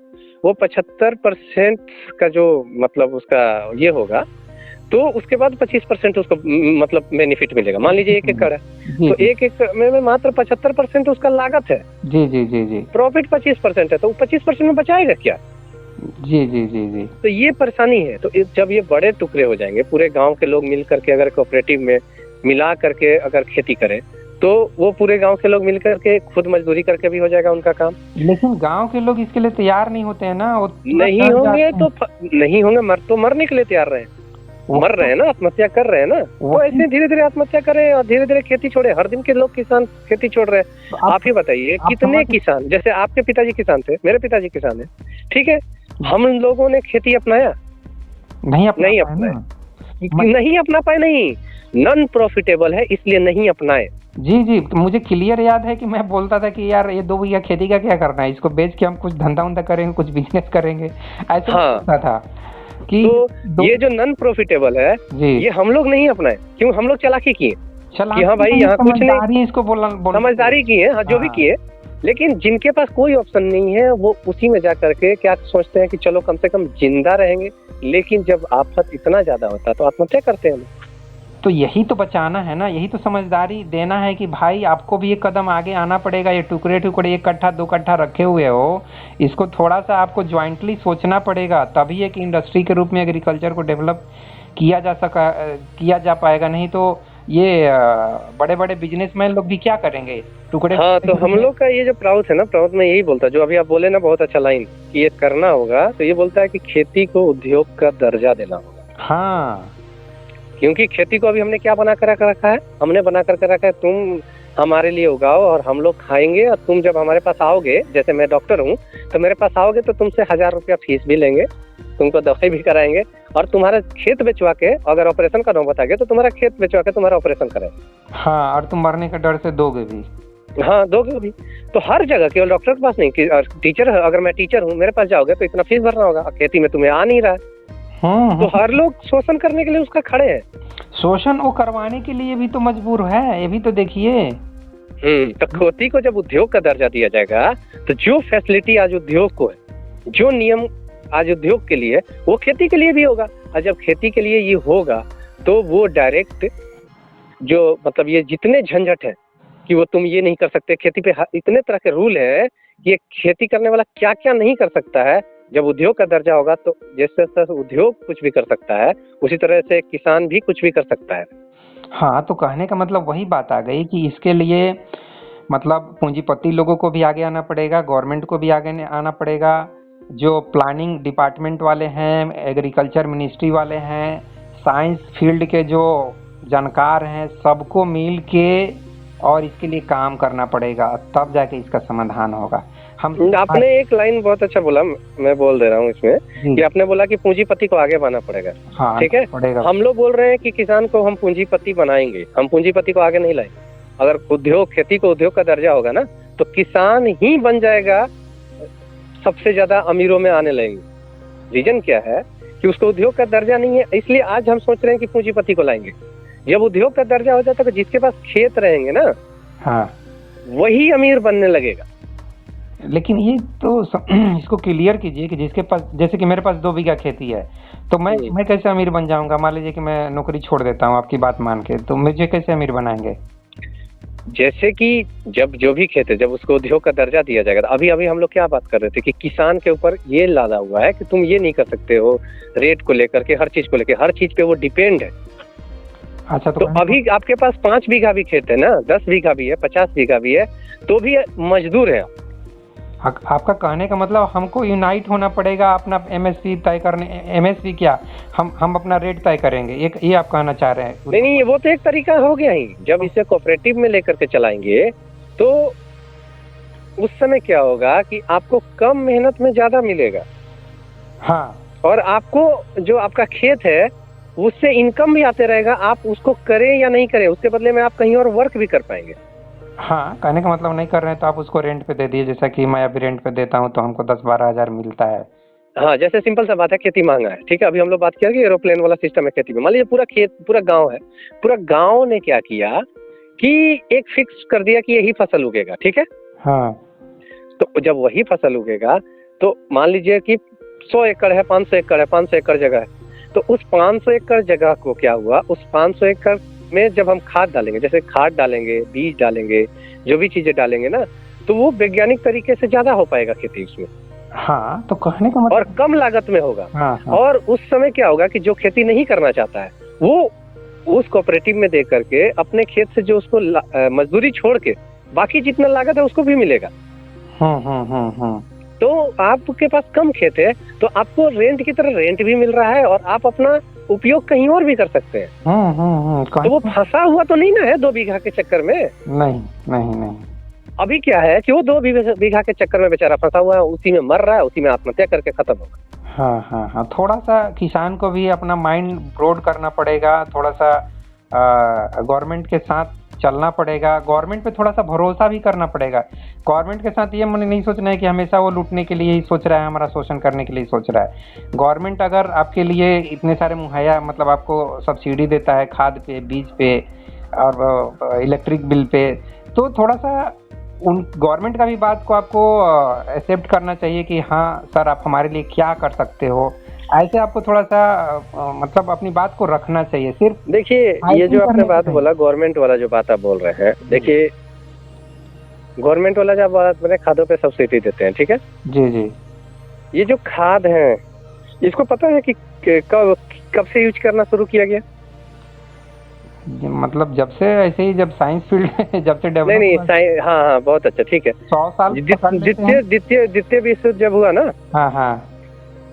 वो 75% का जो मतलब उसका ये होगा, तो उसके बाद 25% उसको मतलब बेनिफिट मिलेगा। मान लीजिए 1 एकड़ है, तो 1 एकड़ में मात्र 75% उसका लागत है। जी जी जी जी, प्रॉफिट 25% है, तो 25% में बचाएगा क्या? जी जी जी जी, तो ये परेशानी है। तो जब ये बड़े टुकड़े हो जाएंगे, पूरे गांव के लोग मिल करके अगर कोऑपरेटिव में मिला करके अगर खेती करें, तो वो पूरे गांव के लोग मिलकर के खुद मजदूरी करके भी हो जाएगा उनका काम। लेकिन गांव के लोग इसके लिए तैयार नहीं होते हैं ना, वो नहीं होंगे, मरने के लिए तैयार रहे, मर रहे हैं ना, आत्महत्या कर रहे हैं ना, तो ऐसे धीरे धीरे आत्महत्या करें और धीरे धीरे खेती छोड़े। हर दिन के लोग किसान खेती छोड़ रहे हैं। आप ही बताइए कितने किसान, जैसे आपके पिताजी किसान थे, मेरे पिताजी किसान है, ठीक है, हम लोगों ने खेती अपनाया? नहीं अपना पाए, नहीं, नॉन प्रॉफिटेबल है इसलिए नहीं अपनाए। जी जी, मुझे क्लियर याद है कि मैं बोलता था कि यार ये 2 बीघा खेती का क्या करना है, इसको बेच के हम कुछ धंधा उंधा करेंगे, कुछ बिजनेस करेंगे, ऐसा बोलता था कि तो ये जो नॉन प्रॉफिटेबल है, ये हम लोग नहीं अपनाए। क्यों? हम लोग चालाकी किए कि हाँ भाई यहाँ कुछ नहीं, इसको समझदारी किए, हाँ जो भी किए। लेकिन जिनके पास कोई ऑप्शन नहीं है, वो उसी में जा करके क्या सोचते हैं कि चलो कम से कम जिंदा रहेंगे। लेकिन जब आफत इतना ज्यादा होता है तो आत्महत्या करते हैं। तो यही तो बचाना है ना, यही तो समझदारी देना है कि भाई आपको भी एक कदम आगे आना पड़ेगा। ये टुकड़े 1 कट्ठा 2 कट्ठा रखे हुए हो, इसको थोड़ा सा आपको ज्वाइंटली सोचना पड़ेगा, तभी एक इंडस्ट्री के रूप में एग्रीकल्चर को डेवलप किया जा पाएगा। नहीं तो ये बड़े बड़े बिजनेसमैन लोग भी क्या करेंगे, टुकड़े। हाँ, तो हम लोग का ये जो प्राउथ है ना, प्राउथ में यही बोलता है, जो अभी आप बोले ना बहुत अच्छा लाइन कि ये करना होगा, तो ये बोलता है कि खेती को उद्योग का दर्जा देना होगा। हाँ क्योंकि खेती को अभी हमने क्या बना कर रखा है, हमने बना करके रखा है तुम हमारे लिए उगाओ और हम लोग खाएंगे, और तुम जब हमारे पास आओगे, जैसे मैं डॉक्टर हूँ तो मेरे पास आओगे तो तुमसे 1000 रुपया फीस भी लेंगे, तुमको दवाई भी कराएंगे, और तुम्हारा खेत बेचवा के अगर ऑपरेशन का नौबत आ गया तो तुम्हारा खेत बेचवा के तुम्हारा ऑपरेशन करेंगे। हाँ, और तुम मरने के डर से दोगे भी। हाँ, दोगे भी। तो हर जगह, केवल डॉक्टर के पास नहीं, कि टीचर, अगर मैं टीचर हूँ मेरे पास जाओगे तो इतना फीस भरना होगा, खेती में तुम्हें आ नहीं रहा है, तो हर लोग शोषण करने के लिए उसका खड़े हैं। शोषण वो करवाने के लिए भी तो मजबूर है, ये भी तो देखिए। तो खेती को जब उद्योग का दर्जा दिया जाएगा तो जो फैसिलिटी आज उद्योग को है, जो नियम आज उद्योग के लिए, वो खेती के लिए भी होगा, और जब खेती के लिए ये होगा तो वो डायरेक्ट जो मतलब ये जितने झंझट है कि वो तुम ये नहीं कर सकते, खेती पे इतने तरह के रूल है कि ये खेती करने वाला क्या क्या नहीं कर सकता है, जब उद्योग का दर्जा होगा तो जैसे उद्योग कुछ भी कर सकता है उसी तरह से किसान भी कुछ भी कर सकता है। हाँ, तो कहने का मतलब वही बात आ गई कि इसके लिए मतलब पूंजीपति लोगों को भी आगे आना पड़ेगा, गवर्नमेंट को भी आगे आना पड़ेगा, जो प्लानिंग डिपार्टमेंट वाले हैं, एग्रीकल्चर मिनिस्ट्री वाले हैं, साइंस फील्ड के जो जानकार हैं, सबको मिल के और इसके लिए काम करना पड़ेगा, तब जाके इसका समाधान होगा। आपने एक लाइन बहुत अच्छा बोला, मैं बोल दे रहा हूँ इसमें, कि आपने बोला कि पूंजीपति को आगे बनाना पड़ेगा। हाँ, ठीक है, हम लोग बोल रहे हैं कि किसान को हम पूंजीपति बनाएंगे, हम पूंजीपति को आगे नहीं लाएंगे। अगर उद्योग, खेती को उद्योग का दर्जा होगा ना तो किसान ही बन जाएगा सबसे ज्यादा अमीरों में आने लगेंगे। रीजन क्या है कि उसको उद्योग का दर्जा नहीं है, इसलिए आज हम सोच रहे हैं कि पूंजीपति को लाएंगे। जब उद्योग का दर्जा हो जाता है तो जिसके पास खेत रहेंगे ना, हाँ, वही अमीर बनने लगेगा। लेकिन ये तो इसको क्लियर कीजिए कि जिसके पास, जैसे कि मेरे पास 2 बीघा खेती है, तो मैं कैसे अमीर बन जाऊंगा? मान लीजिए कि मैं नौकरी छोड़ देता हूँ आपकी बात मान के, तो मुझे कैसे अमीर बनाएंगे? जैसे कि जब जो भी खेत है, जब उसको उद्योग का दर्जा दिया जाएगा, तो अभी अभी हम लोग क्या बात कर रहे थे कि किसान के ऊपर ये लादा हुआ है कि तुम ये नहीं कर सकते हो, रेट को लेकर के, हर चीज को लेकर, हर चीज पे वो डिपेंड है। अच्छा, तो अभी आपके पास 5 बीघा भी खेत है ना, 10 बीघा भी है, 50 बीघा भी है, तो भी मजदूर है। आपका कहने का मतलब हमको यूनाइट होना पड़ेगा, अपना एमएसपी तय करने, एमएसपी क्या, हम अपना रेट तय करेंगे, ये आप कहना चाह रहे हैं? नहीं, वो तो एक तरीका हो गया ही। जब इसे कोऑपरेटिव में लेकर के चलाएंगे तो उस समय क्या होगा कि आपको कम मेहनत में ज्यादा मिलेगा। हाँ, और आपको जो आपका खेत है उससे इनकम भी आते रहेगा, आप उसको करें या नहीं करें, उसके बदले में आप कहीं और वर्क भी कर पाएंगे। हाँ, कहने का मतलब नहीं कर रहे हैं तो आप उसको रेंट पे दे दिए, जैसा कि मैं अभी रेंट पे देता हूँ तो हमको 10-12 हज़ार मिलता है। हाँ, जैसे सिंपल सा बात है, खेती महंगा है, ठीक है, अभी हम लोग बात किया कि एरोप्लेन वाला सिस्टम है खेती में। मान लीजिए पूरा खेत, पूरा गांव है, पूरा गांव ने क्या किया कि एक फिक्स कर दिया कि यही फसल उगेगा, ठीक है। हाँ, तो जब वही फसल उगेगा तो मान लीजिए कि 100 एकड़ है, 500 एकड़ है, 500 एकड़ जगह है, तो उस 500 एकड़ जगह को क्या हुआ, उस 500 एकड़ में जब हम खाद डालेंगे, जैसे खाद डालेंगे, बीज डालेंगे, जो भी चीजें डालेंगे ना, तो वो वैज्ञानिक तरीके से ज्यादा हो पाएगा खेती उसमें। हाँ, तो कहने का मतलब, और कम लागत में होगा। हाँ, हाँ। और उस समय क्या होगा कि जो खेती नहीं करना चाहता है वो उस कोऑपरेटिव में दे करके अपने खेत से जो उसको मजदूरी छोड़ के बाकी जितना लागत है उसको भी मिलेगा। तो आपके पास कम खेत है तो आपको रेंट की तरह रेंट भी मिल रहा है और आप अपना उपयोग कहीं और भी कर सकते हैं। तो वो फंसा हुआ तो नहीं ना है 2 बीघा के चक्कर में। नहीं। अभी क्या है कि वो 2 बीघा के चक्कर में बेचारा फंसा हुआ है, उसी में मर रहा है, उसी में आत्महत्या करके खत्म होगा। हाँ, थोड़ा सा किसान को भी अपना माइंड ब्रॉड करना पड़ेगा, थोड़ा सा गवर्नमेंट के साथ चलना पड़ेगा, गवर्नमेंट पे थोड़ा सा भरोसा भी करना पड़ेगा। गवर्नमेंट के साथ ये मन नहीं सोचना है कि हमेशा वो लूटने के लिए ही सोच रहा है, हमारा शोषण करने के लिए सोच रहा है। गवर्नमेंट अगर आपके लिए इतने सारे मुहैया, मतलब आपको सब्सिडी देता है खाद पे, बीज पे और इलेक्ट्रिक बिल पे, तो थोड़ा सा उन गवर्नमेंट का भी बात को आपको एक्सेप्ट करना चाहिए कि हाँ सर, आप हमारे लिए क्या कर सकते हो। ऐसे आपको थोड़ा सा मतलब अपनी बात को रखना चाहिए। सिर्फ देखिए, ये जो आपने बात बोला, गवर्नमेंट वाला जो बात आप बोल रहे हैं, देखिए गवर्नमेंट वाला जो बात बोले, खादों पे सब्सिडी देते हैं, ठीक है जी। ये जो खाद है, इसको पता है कि कब से यूज करना शुरू किया गया? मतलब जब से ऐसे ही, जब साइंस फील्ड जब से नहीं नहीं डेवलप, हाँ हाँ बहुत अच्छा, ठीक है। 100 साल पकड़ लेते द्वितीय हैं। द्वितीय द्वितीय विश्व युद्ध जब हुआ ना, हाँ हाँ।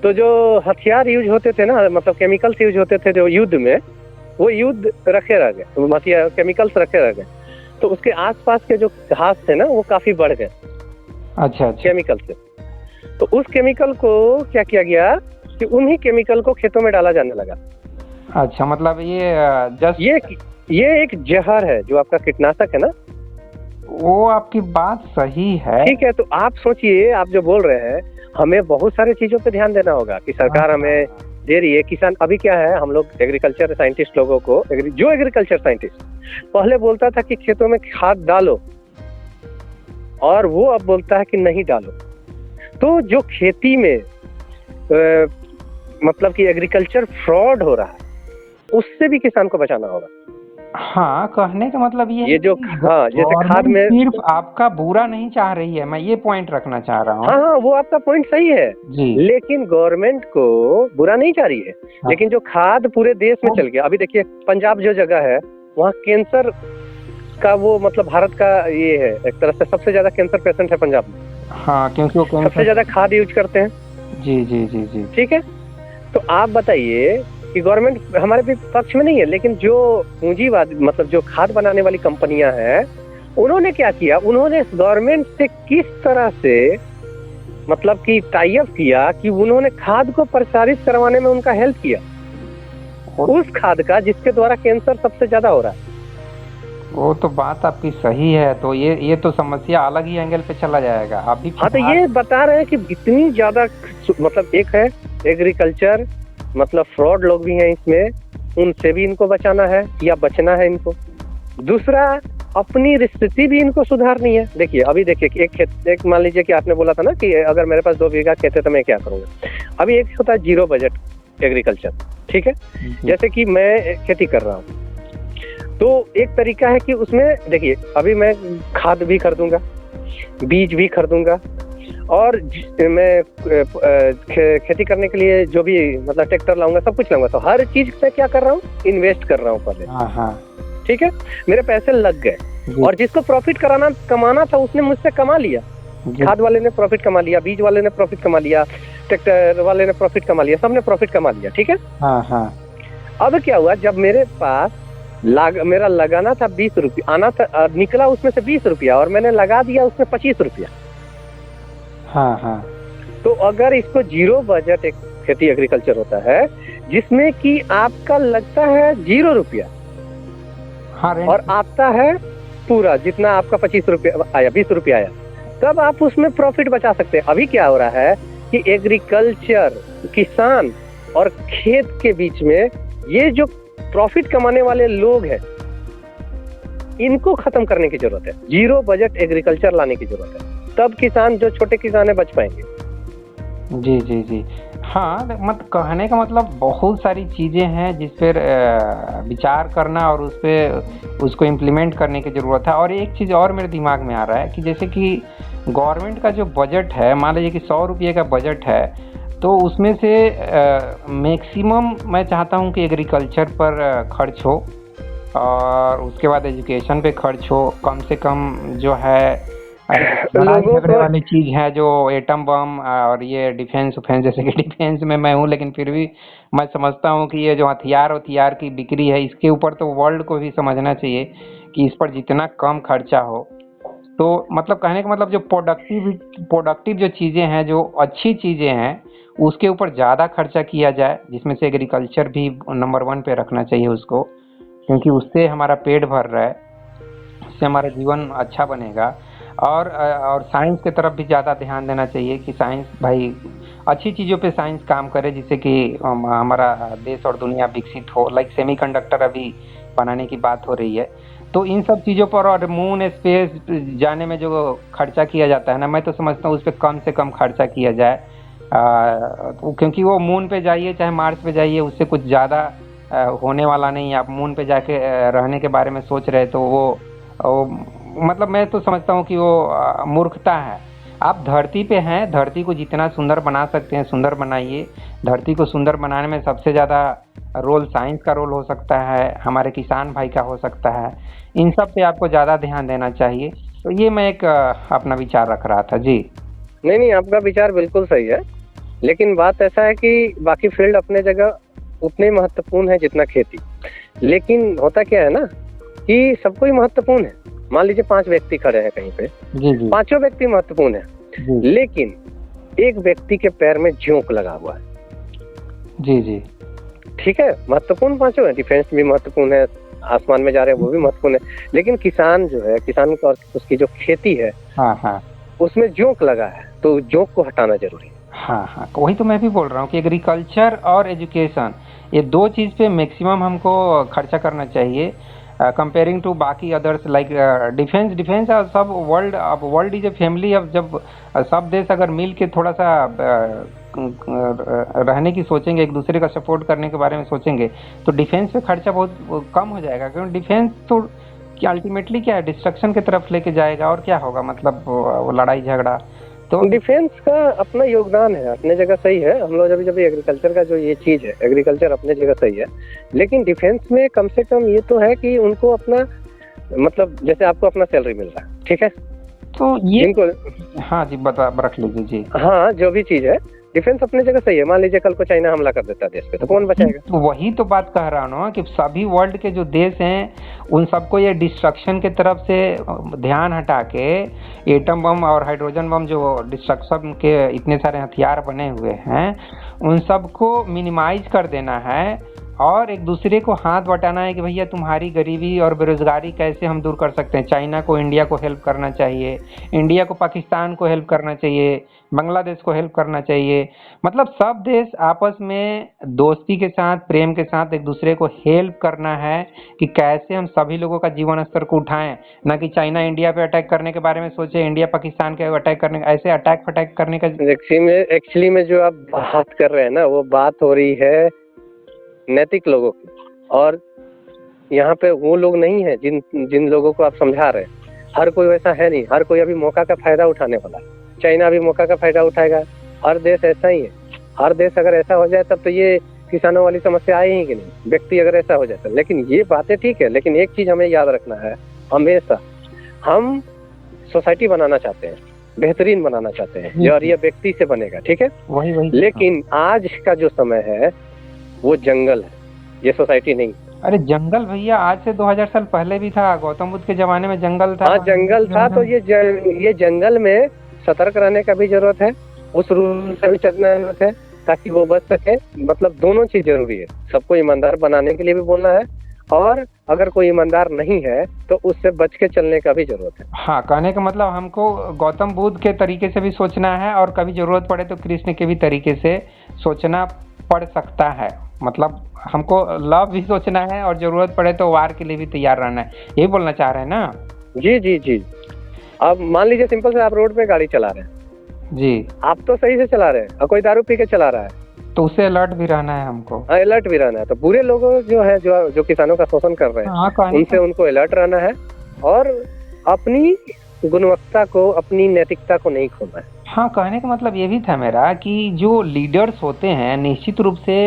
तो जो हथियार यूज होते थे ना, मतलब केमिकल्स यूज होते थे जो युद्ध में, वो युद्ध रखे रह गए, तो हथियार केमिकल्स रखे रह गए। तो उसके आसपास के जो घास थे ना वो काफी बढ़ गए अच्छा अच्छा। केमिकल से। तो उस केमिकल को क्या किया गया कि उन्हीं केमिकल को खेतों में डाला जाने लगा। अच्छा, मतलब ये जस्ट, ये एक जहर है जो आपका कीटनाशक है ना। वो आपकी बात सही है। ठीक है, तो आप सोचिए, आप जो बोल रहे हैं, हमें बहुत सारे चीजों पे ध्यान देना होगा कि सरकार हमें दे रही है। किसान अभी क्या है, हम लोग एग्रीकल्चर साइंटिस्ट लोगों को, जो एग्रीकल्चर साइंटिस्ट पहले बोलता था कि खेतों में खाद डालो, और वो अब बोलता है कि नहीं डालो। तो जो खेती में मतलब कि एग्रीकल्चर फ्रॉड हो रहा है, उससे भी किसान को बचाना होगा। हाँ, कहने का मतलब ये ये है जो कि हाँ, जैसे खाद गवर्नमेंट में, सिर्फ आपका बुरा नहीं चाह रही है, मैं ये पॉइंट रखना चाह रहा हाँ हूँ। हाँ वो आपका पॉइंट सही है, जी। लेकिन गवर्नमेंट को बुरा नहीं चाह रही है। हाँ। लेकिन जो खाद पूरे देश में चल गया, अभी देखिए पंजाब जो जगह है, वहाँ कैंसर का वो मतलब भारत का ये है, एक तरह से सबसे ज्यादा कैंसर पेशेंट है पंजाब में। हाँ, क्योंकि वो सबसे कैंसर। ज्यादा खाद यूज करते हैं। जी जी जी जी। ठीक है, तो आप बताइए कि गवर्नमेंट हमारे भी पक्ष में नहीं है, लेकिन जो पूंजीवाद मतलब जो खाद बनाने वाली कंपनियां हैं, उन्होंने क्या किया, उन्होंने गवर्नमेंट से किस तरह से मतलब कि टाई अप किया कि उन्होंने खाद को प्रसारित करवाने में उनका हेल्प किया, उस खाद का जिसके द्वारा कैंसर सबसे ज्यादा हो रहा है। वो तो बात आपकी सही है, तो ये तो समस्या अलग ही एंगल पे चला जाएगा अभी। हाँ, तो ये बता रहे हैं कि इतनी ज्यादा मतलब एक है एग्रीकल्चर मतलब फ्रॉड लोग भी हैं इसमें, उनसे भी इनको बचाना है या बचना है इनको। दूसरा, अपनी स्थिति भी इनको सुधारनी है। देखिए अभी देखिए कि एक मान लीजिए कि आपने बोला था ना कि अगर मेरे पास 2 बीघा खेत है तो मैं क्या करूंगा। अभी एक होता है जीरो बजट एग्रीकल्चर, ठीक है। जैसे कि मैं खेती कर रहा हूँ, तो एक तरीका है कि उसमें देखिए अभी मैं खाद भी खरीदूंगा, बीज भी खरीदूंगा, और मैं खेती करने के लिए जो भी मतलब ट्रैक्टर लाऊंगा, सब कुछ लाऊंगा। तो हर चीज में क्या कर रहा हूँ, इन्वेस्ट कर रहा हूँ पहले। हाँ हाँ। ठीक है, मेरे पैसे लग गए, और जिसको प्रॉफिट कमाना था उसने मुझसे कमा लिया। खाद वाले ने प्रॉफिट कमा लिया, बीज वाले ने प्रॉफिट कमा लिया, ट्रैक्टर वाले ने प्रॉफिट कमा लिया, सबने प्रॉफिट कमा लिया। ठीक है, हाँ हाँ। अब क्या हुआ, जब मेरे पास मेरा लगाना था 20 रुपया, आना था निकला उसमें से 20 रुपया, और मैंने लगा दिया उसमें 25 रुपया। हाँ हाँ। तो अगर इसको जीरो बजट एक खेती एग्रीकल्चर होता है, जिसमें कि आपका लगता है 0 रुपया, हाँ, और आता है पूरा जितना आपका 25 रुपया आया, 20 रुपया आया, तब आप उसमें प्रॉफिट बचा सकते हैं। अभी क्या हो रहा है कि एग्रीकल्चर, किसान और खेत के बीच में ये जो प्रॉफिट कमाने वाले लोग हैं, इनको खत्म करने की जरूरत है। जीरो बजट एग्रीकल्चर लाने की जरूरत है, तब किसान जो छोटे किसान है बच पाएंगे। जी जी जी। हाँ, मत कहने का मतलब बहुत सारी चीज़ें हैं जिस पर विचार करना और उस पर उसको इम्प्लीमेंट करने की ज़रूरत है। और एक चीज़ और मेरे दिमाग में आ रहा है कि जैसे कि गवर्नमेंट का जो बजट है, मान लीजिए कि 100 रुपये का बजट है, तो उसमें से मैक्सिमम मैं चाहता हूँ कि एग्रीकल्चर पर खर्च हो, और उसके बाद एजुकेशन पे खर्च हो। कम से कम जो है लड़ाई झगड़े वाली चीज़ है जो एटम बम और ये डिफेंस उफेंस, जैसे कि डिफेंस में मैं हूँ, लेकिन फिर भी मैं समझता हूँ कि ये जो हथियार की बिक्री है, इसके ऊपर तो वर्ल्ड को भी समझना चाहिए कि इस पर जितना कम खर्चा हो। तो मतलब कहने का मतलब जो प्रोडक्टिव जो चीज़ें हैं, जो अच्छी चीज़ें हैं, उसके ऊपर ज़्यादा खर्चा किया जाए, जिसमें से एग्रीकल्चर भी नंबर 1 पे रखना चाहिए उसको, क्योंकि उससे हमारा पेट भर रहा है, उससे हमारा जीवन अच्छा बनेगा। और साइंस की तरफ भी ज़्यादा ध्यान देना चाहिए कि साइंस भाई अच्छी चीज़ों पे साइंस काम करे, जिससे कि हमारा देश और दुनिया विकसित हो। लाइक सेमीकंडक्टर अभी बनाने की बात हो रही है, तो इन सब चीज़ों पर और मून स्पेस जाने में जो खर्चा किया जाता है ना, मैं तो समझता हूँ उस पर कम से कम खर्चा किया जाए। क्योंकि वो मून पे जाइए चाहे मार्स पे जाइए, उससे कुछ ज़्यादा होने वाला नहीं है। आप मून पे जाके रहने के बारे में सोच रहे, तो वो मतलब मैं तो समझता हूँ कि वो मूर्खता है। आप धरती पे हैं, धरती को जितना सुंदर बना सकते हैं सुंदर बनाइए। धरती को सुंदर बनाने में सबसे ज़्यादा रोल साइंस का रोल हो सकता है, हमारे किसान भाई का हो सकता है, इन सब पे आपको ज़्यादा ध्यान देना चाहिए। तो ये मैं एक अपना विचार रख रहा था जी। नहीं नहीं, आपका विचार बिल्कुल सही है, लेकिन बात ऐसा है कि बाकी फील्ड अपने जगह उतने ही महत्वपूर्ण है जितना खेती। लेकिन होता क्या है ना कि सबको ही महत्वपूर्ण है। मान लीजिए 5 व्यक्ति खड़े हैं कहीं पे, जी जी पांचों व्यक्ति महत्वपूर्ण है, जी लेकिन एक व्यक्ति के पैर में जोंक लगा हुआ है। जी जी ठीक है, महत्वपूर्ण पांचों है, डिफेंस भी महत्वपूर्ण है, आसमान में जा रहे हैं वो भी महत्वपूर्ण है, लेकिन किसान जो है, किसान का उसकी जो खेती है हाँ हाँ उसमें जोंक लगा है, तो जोंक को हटाना जरूरी है। हाँ हाँ, वही तो मैं भी बोल रहा हूँ कि एग्रीकल्चर और एजुकेशन, ये दो चीज़ पे मैक्सिमम हमको खर्चा करना चाहिए कंपेयरिंग टू बाकी अदर्स लाइक डिफेंस। डिफेंस सब वर्ल्ड, अब वर्ल्ड इज ए फैमिली। अब जब सब देश अगर मिल के थोड़ा सा रहने की सोचेंगे, एक दूसरे का सपोर्ट करने के बारे में सोचेंगे, तो डिफेंस पे खर्चा बहुत कम हो जाएगा। क्योंकि डिफेंस तो क्या अल्टीमेटली क्या है, डिस्ट्रक्शन की तरफ लेके जाएगा, और क्या होगा, मतलब वो लड़ाई झगड़ा। तो डिफेंस का अपना योगदान है, अपने जगह सही है। हम लोग जब जब एग्रीकल्चर का जो ये चीज है, एग्रीकल्चर अपने जगह सही है, लेकिन डिफेंस में कम से कम ये तो है कि उनको अपना, मतलब जैसे आपको अपना सैलरी मिल रहा है, ठीक है, तो ये जिनको, हाँ जी, बता रख लीजिए जी। हाँ जो भी चीज है, डिफेंस अपने जगह सही है। मान लीजिए कल को चाइना हमला कर देता है देश पे, तो कौन बचाएगा? तो वही तो बात कह रहा हूँ ना कि सभी वर्ल्ड के जो देश हैं उन सबको ये डिस्ट्रक्शन की तरफ से ध्यान हटा के, एटम बम और हाइड्रोजन बम जो डिस्ट्रक्शन के इतने सारे हथियार बने हुए हैं, उन सबको मिनिमाइज कर देना है और एक दूसरे को हाथ बटाना है कि भैया तुम्हारी गरीबी और बेरोजगारी कैसे हम दूर कर सकते हैं। चाइना को इंडिया को हेल्प करना चाहिए, इंडिया को पाकिस्तान को हेल्प करना चाहिए, बांग्लादेश को हेल्प करना चाहिए। मतलब सब देश आपस में दोस्ती के साथ, प्रेम के साथ एक दूसरे को हेल्प करना है कि कैसे हम सभी लोगों का जीवन स्तर को उठाएं। ना कि चाइना इंडिया पे अटैक करने के बारे में सोचे, इंडिया पाकिस्तान के अटैक करने, ऐसे अटैक फटैक करने का। एक्चुअली में जो आप बात कर रहे हैं ना, वो बात हो रही है नैतिक लोगों की, और यहाँ पे वो लोग नहीं है जिन जिन लोगों को आप समझा रहे हैं। हर कोई वैसा है नहीं, हर कोई अभी मौका का फायदा उठाने वाला है। चाइना भी मौका का फायदा उठाएगा, हर देश ऐसा ही है। हर देश अगर ऐसा हो जाए तब तो ये किसानों वाली समस्या आई ही कि नहीं, व्यक्ति अगर ऐसा हो जाता। लेकिन ये बातें ठीक है, लेकिन एक चीज हमें याद रखना है, हमेशा हम सोसाइटी बनाना चाहते हैं, बेहतरीन बनाना चाहते हैं, और ये व्यक्ति से बनेगा, ठीक है। वही वही लेकिन आज का जो समय है वो जंगल है, ये सोसाइटी नहीं। अरे जंगल भैया आज से 2000 साल पहले भी था, गौतम बुद्ध के जमाने में जंगल था। हाँ जंगल था, तो ये जंगल में सतर्क रहने का भी जरूरत है, उस रूल से भी चलना जरूरत है ताकि वो बच सके। मतलब दोनों चीज जरूरी है, सबको ईमानदार बनाने के लिए भी बोलना है, और अगर कोई ईमानदार नहीं है तो उससे बच के चलने का भी जरूरत है। हाँ, कहने का मतलब हमको गौतम बुद्ध के तरीके से भी सोचना है, और कभी जरूरत पड़े तो कृष्ण के भी तरीके से सोचना पड़ सकता है। मतलब हमको लव भी सोचना है, और जरूरत पड़े तो वार के लिए भी तैयार रहना है, यही बोलना चाह रहे हैं ना? जी जी जी। अब मान लीजिए सिंपल से आप रोड पे गाड़ी चला रहे हैं जी, आप तो सही से चला रहे हैं, और कोई दारू पी के चला रहा है, तो उससे अलर्ट भी रहना है हमको। हाँ अलर्ट भी रहना है। तो बुरे लोगों जो है, जो किसानों का शोषण कर रहे हैं, हाँ, उनसे उनको अलर्ट रहना है, और अपनी गुणवत्ता को, अपनी नैतिकता को नहीं खोना है। हाँ, कहने का मतलब ये भी था मेरा कि जो लीडर्स होते हैं निश्चित रूप से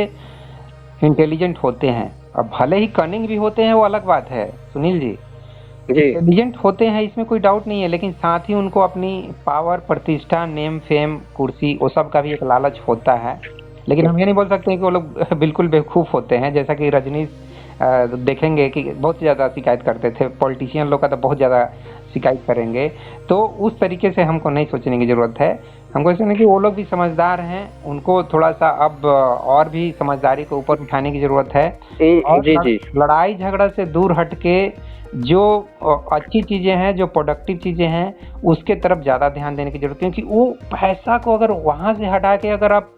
इंटेलिजेंट होते हैं, अब भले ही कनिंग भी होते हैं, वो अलग बात है सुनील जी। इंटेलिजेंट होते हैं, इसमें कोई डाउट नहीं है, लेकिन साथ ही उनको अपनी पावर, प्रतिष्ठा, नेम, फेम, कुर्सी, वो सब का भी एक लालच होता है। लेकिन हम ये नहीं बोल सकते कि वो लोग बिल्कुल बेवकूफ़ होते हैं। जैसा कि रजनीश देखेंगे कि बहुत ज़्यादा शिकायत करते थे, पॉलिटिशियन लोग का तो बहुत ज़्यादा शिकायत करेंगे। तो उस तरीके से हमको नहीं सोचने की ज़रूरत है। हमको सोचना कि वो लोग भी समझदार हैं, उनको थोड़ा सा अब और भी समझदारी को ऊपर उठाने की ज़रूरत है, और जी। लड़ाई झगड़ा से दूर हट के जो अच्छी चीज़ें हैं, जो प्रोडक्टिव चीज़ें हैं, उसके तरफ ज़्यादा ध्यान देने की ज़रूरत है। क्योंकि वो पैसा को अगर वहाँ से हटा के अगर आप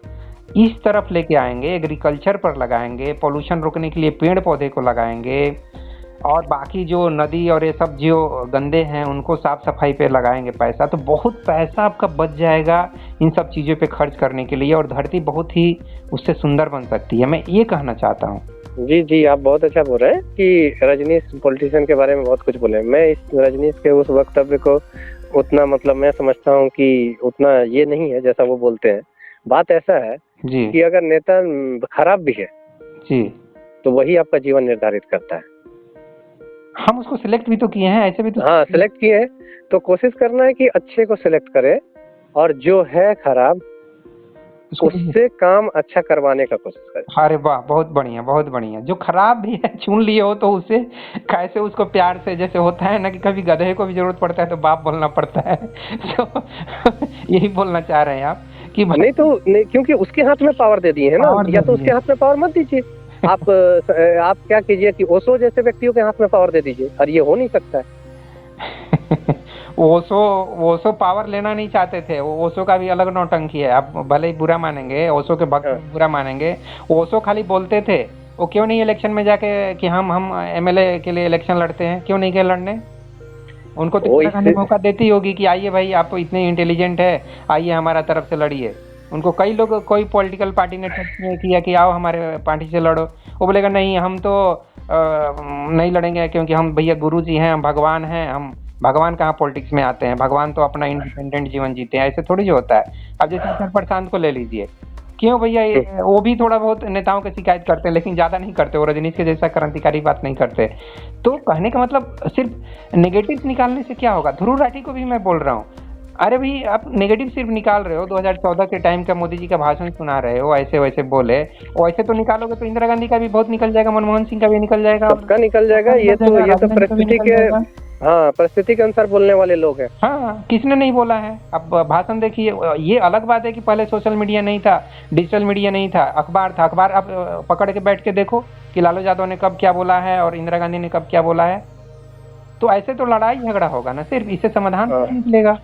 इस तरफ लेके आएंगे, एग्रीकल्चर पर लगाएंगे, पोल्यूशन रोकने के लिए पेड़ पौधे को लगाएंगे, और बाकी जो नदी और ये सब जो गंदे हैं उनको साफ सफाई पे लगाएंगे पैसा, तो बहुत पैसा आपका बच जाएगा इन सब चीज़ों पे खर्च करने के लिए, और धरती बहुत ही उससे सुंदर बन सकती है। मैं ये कहना चाहता हूँ। जी जी, आप बहुत अच्छा बोल रहे हैं कि रजनीश पॉलिटिशियन के बारे में बहुत कुछ बोले। मैं इस रजनीश के उस वक्तव्य को उतना, मतलब मैं समझता हूँ कि उतना ये नहीं है जैसा वो बोलते हैं। बात ऐसा है जी कि अगर नेता खराब भी है जी, तो वही आपका जीवन निर्धारित करता है। हम उसको सिलेक्ट भी तो किए हैं, ऐसे भी तो हाँ, सिलेक्ट किए हैं, तो कोशिश करना है कि अच्छे को सिलेक्ट करें और जो है खराब उसको उससे काम अच्छा करवाने का कोशिश करें। अरे वाह, बहुत बढ़िया बहुत बढ़िया। जो खराब भी है चुन लिए हो तो उसे कैसे उसको प्यार से, जैसे होता है ना कि कभी गधे को भी जरूरत पड़ता है तो बाप बोलना पड़ता है तो यही बोलना चाह रहे हैं आप कि नहीं तो नहीं, क्योंकि उसके हाथ में पावर दे दिए है ना, पावर या दे तो दिए। उसके हाथ में पावर मत दीजिए। आप क्या कीजिए कि ओशो जैसे व्यक्तियों के हाथ में पावर दे दीजिए, और ये हो नहीं सकता है। ओशो पावर लेना नहीं चाहते थे, वो ओशो का भी अलग नौटंकी है। आप भले ही बुरा मानेंगे, ओशो के भक्त हाँ। बुरा मानेंगे, ओशो खाली बोलते थे। वो क्यों नहीं इलेक्शन में जाके कि हम एमएलए के लिए इलेक्शन लड़ते हैं, क्यों नहीं गए लड़ने? उनको तो वो इंदिरा गांधी इस मौका देती होगी कि आइए भाई, आप इतने इंटेलिजेंट है, आइए हमारा तरफ से लड़िए। उनको कई लोग, कोई पॉलिटिकल पार्टी ने टच नहीं किया कि आओ हमारे पार्टी से लड़ो। वो बोलेगा नहीं, हम तो नहीं लड़ेंगे, क्योंकि हम भैया गुरु जी हैं, हम भगवान हैं। हम भगवान कहाँ पॉलिटिक्स में आते हैं? भगवान तो अपना इंडिपेंडेंट जीवन जीते हैं। ऐसे थोड़ी जो होता है। अब जैसे सर प्रशांत को ले लीजिए, क्यों भैया वो भी थोड़ा बहुत नेताओं की शिकायत करते हैं, लेकिन ज्यादा नहीं करते। वो रजनीश के जैसा क्रांतिकारी बात नहीं करते। तो कहने का मतलब सिर्फ नेगेटिव निकालने से क्या होगा? ध्रुव राठी को भी मैं बोल रहा हूँ, अरे भाई आप नेगेटिव सिर्फ निकाल रहे हो। 2014 के टाइम का मोदी जी का भाषण सुना रहे हो, ऐसे वैसे बोले, और ऐसे तो निकालोगे तो इंदिरा गांधी का भी बहुत निकल जाएगा, मनमोहन सिंह का भी निकल जाएगा, सबका निकल जाएगा। ये तो परिस्थिति के, हाँ, परिस्थिति के अनुसार बोलने वाले लोग हैं। हाँ, किसने नहीं बोला है? अब भाषण देखिए। ये अलग बात है कि पहले सोशल मीडिया नहीं था, डिजिटल मीडिया नहीं था, अखबार था। अखबार आप पकड़ के बैठ के देखो कि लालू यादव ने कब क्या बोला है और इंदिरा गांधी ने कब क्या बोला है। तो ऐसे तो लड़ाई झगड़ा होगा ना सिर्फ, इससे समाधान नहीं निकलेगा।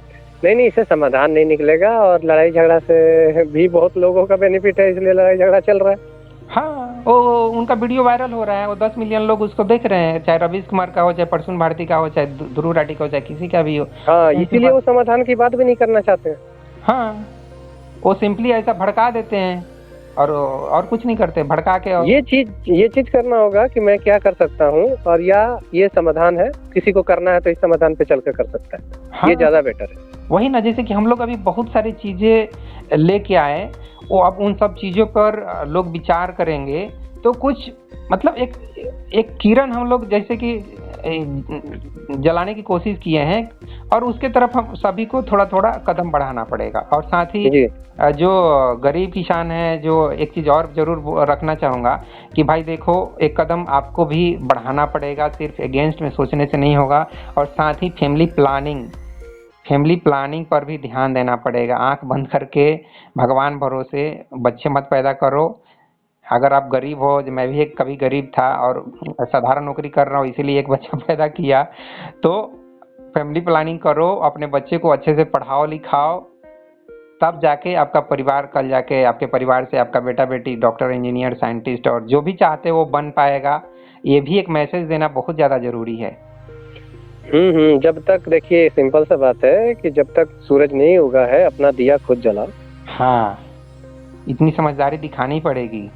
नहीं, इससे समाधान नहीं निकलेगा, और लड़ाई झगड़ा से भी बहुत लोगों का बेनिफिट है, इसलिए लड़ाई झगड़ा चल रहा है। हाँ, वो उनका वीडियो वायरल हो रहा है, वो 10 मिलियन लोग उसको देख रहे हैं, चाहे रवीश कुमार का हो, चाहे प्रसून भारती का हो, चाहे ध्रुव राठी का हो, चाहे किसी का भी हो। हाँ, इसीलिए वो समाधान की बात भी नहीं करना चाहते हैं। हाँ, वो सिंपली ऐसा भड़का देते हैं और कुछ नहीं करते, भड़का के। और ये चीज करना होगा कि मैं क्या कर सकता हूँ, और या ये समाधान है, किसी को करना है तो इस समाधान पे चल कर सकता है। हाँ, ये ज्यादा बेटर है। वही ना, जैसे कि हम लोग अभी बहुत सारी चीजें लेके आए, वो अब उन सब चीजों पर लोग विचार करेंगे तो कुछ मतलब एक किरण हम लोग जैसे कि जलाने की कोशिश किए हैं, और उसके तरफ हम सभी को थोड़ा थोड़ा कदम बढ़ाना पड़ेगा। और साथ ही जो गरीब किसान है, जो एक चीज और जरूर रखना चाहूंगा कि भाई देखो, एक कदम आपको भी बढ़ाना पड़ेगा, सिर्फ अगेंस्ट में सोचने से नहीं होगा। और साथ ही फैमिली प्लानिंग पर भी ध्यान देना पड़ेगा। आंख बंद करके भगवान भरोसे बच्चे मत पैदा करो। अगर आप गरीब हो, मैं भी कभी गरीब था और साधारण नौकरी कर रहा हूँ, इसीलिए एक बच्चा पैदा किया, तो फैमिली प्लानिंग करो, अपने बच्चे को अच्छे से पढ़ाओ लिखाओ, तब जाके आपका परिवार, कल जाके आपके परिवार से आपका बेटा बेटी डॉक्टर, इंजीनियर, साइंटिस्ट और जो भी चाहते वो बन पाएगा। ये भी एक मैसेज देना बहुत ज्यादा जरूरी है। जब तक, देखिए सिंपल सा बात है कि जब तक सूरज नहीं उगा है, अपना दिया खुद जलाओ। हाँ, इतनी समझदारी दिखानी पड़ेगी।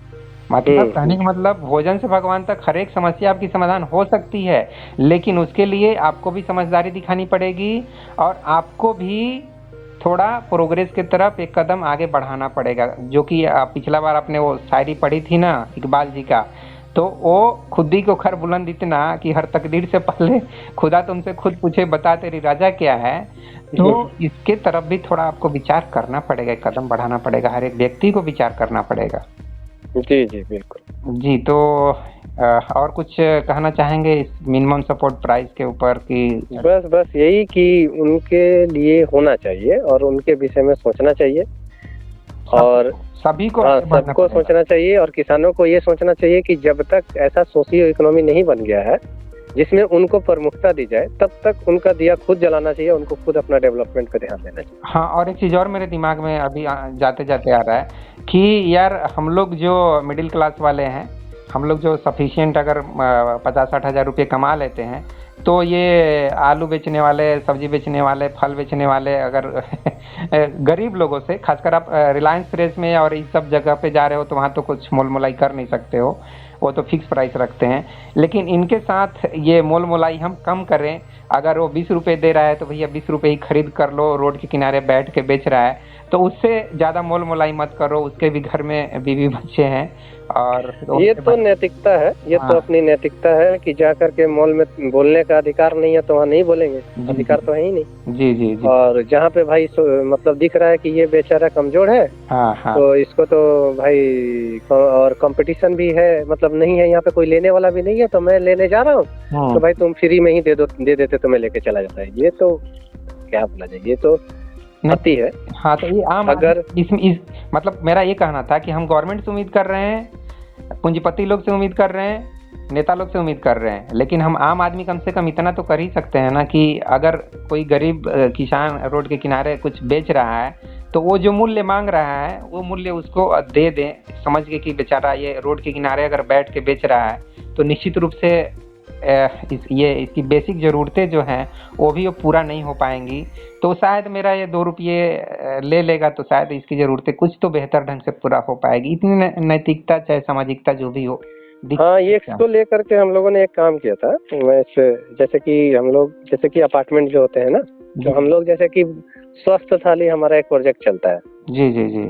मतलब कहने का मतलब, भोजन से भगवान तक हर एक समस्या आपकी समाधान हो सकती है, लेकिन उसके लिए आपको भी समझदारी दिखानी पड़ेगी, और आपको भी थोड़ा प्रोग्रेस की तरफ एक कदम आगे बढ़ाना पड़ेगा। जो कि पिछला बार आपने वो शायरी पढ़ी थी ना इकबाल जी का, तो वो खुदी को खर बुलंद इतना कि हर तकदीर से पहले खुदा तुमसे खुद पूछे बता तेरी राजा क्या है। तो इसके तरफ भी थोड़ा आपको विचार करना पड़ेगा, एक कदम बढ़ाना पड़ेगा, हर एक व्यक्ति को विचार करना पड़ेगा। जी बिल्कुल जी, तो और कुछ कहना चाहेंगे इस मिनिमम सपोर्ट प्राइस के ऊपर? कि बस यही कि उनके लिए होना चाहिए और उनके विषय में सोचना चाहिए, और सभी को सबको सोचना चाहिए, और किसानों को ये सोचना चाहिए कि जब तक ऐसा सोशियो इकोनॉमी नहीं बन गया है जिसमें उनको प्रमुखता दी जाए, तब तक उनका दिया खुद जलाना चाहिए, उनको खुद अपना डेवलपमेंट पे ध्यान देना चाहिए। हाँ, और एक चीज और मेरे दिमाग में अभी जाते जाते आ रहा है कि यार हम लोग जो मिडिल क्लास वाले हैं, हम लोग जो सफिशिएंट अगर 50-60 हज़ार रुपये कमा लेते हैं, तो ये आलू बेचने वाले, सब्जी बेचने वाले, फल बेचने वाले, अगर गरीब लोगों से, खासकर आप रिलायंस फ्रेश में और इस सब जगह पे जा रहे हो तो वहाँ तो कुछ मोल मोलाई कर नहीं सकते हो, वो तो फिक्स प्राइस रखते हैं। लेकिन इनके साथ ये मोल मोलाई हम कम करें। अगर वो 20 रुपये दे रहा है तो भैया 20 रुपये ही खरीद कर लो, रोड के किनारे बैठ के बेच रहा है तो उससे ज्यादा मोल मोलाई मत करो, उसके भी घर में बीवी बच्चे हैं और ये तो नैतिकता है, ये तो अपनी नैतिकता है कि जा करके मॉल में बोलने का अधिकार नहीं है तो वहाँ नहीं बोलेंगे, अधिकार तो है ही नहीं। जी जी जी। और जहाँ पे भाई मतलब दिख रहा है कि ये बेचारा कमजोर है, तो इसको तो भाई, और कंपटीशन भी है, मतलब नहीं है यहाँ पे कोई लेने वाला भी नहीं है, तो मैं लेने जा रहा हूँ, तो भाई तुम फ्री में ही दे देते तो मैं लेके चला जाता है। ये तो क्या बोला जाए, ये तो आती है। हाँ, तो ये आम अगर मतलब मेरा ये कहना था कि हम गवर्नमेंट से उम्मीद कर रहे हैं, पूंजीपति लोग से उम्मीद कर रहे हैं, नेता लोग से उम्मीद कर रहे हैं, लेकिन हम आम आदमी कम से कम इतना तो कर ही सकते हैं ना कि अगर कोई गरीब किसान रोड के किनारे कुछ बेच रहा है तो वो जो मूल्य मांग रहा है वो मूल्य उसको दे दें, समझ के कि बेचारा ये रोड के किनारे अगर बैठ के बेच रहा है तो निश्चित रूप से इसकी बेसिक ज़रूरतें जो हैं वो भी पूरा नहीं हो पाएंगी। तो शायद मेरा ये 2 रुपये ले लेगा तो शायद इसकी ज़रूरतें कुछ तो बेहतर ढंग से पूरा हो पाएगी। इतनी नैतिकता चाहे सामाजिकता जो भी हो। हाँ, ये इसको लेकर के हम लोगों ने एक काम किया था। मैं जैसे कि हम लोग जैसे कि अपार्टमेंट जो होते हैं ना, तो हम लोग जैसे कि स्वस्थ थाली हमारा एक प्रोजेक्ट चलता है। जी जी जी।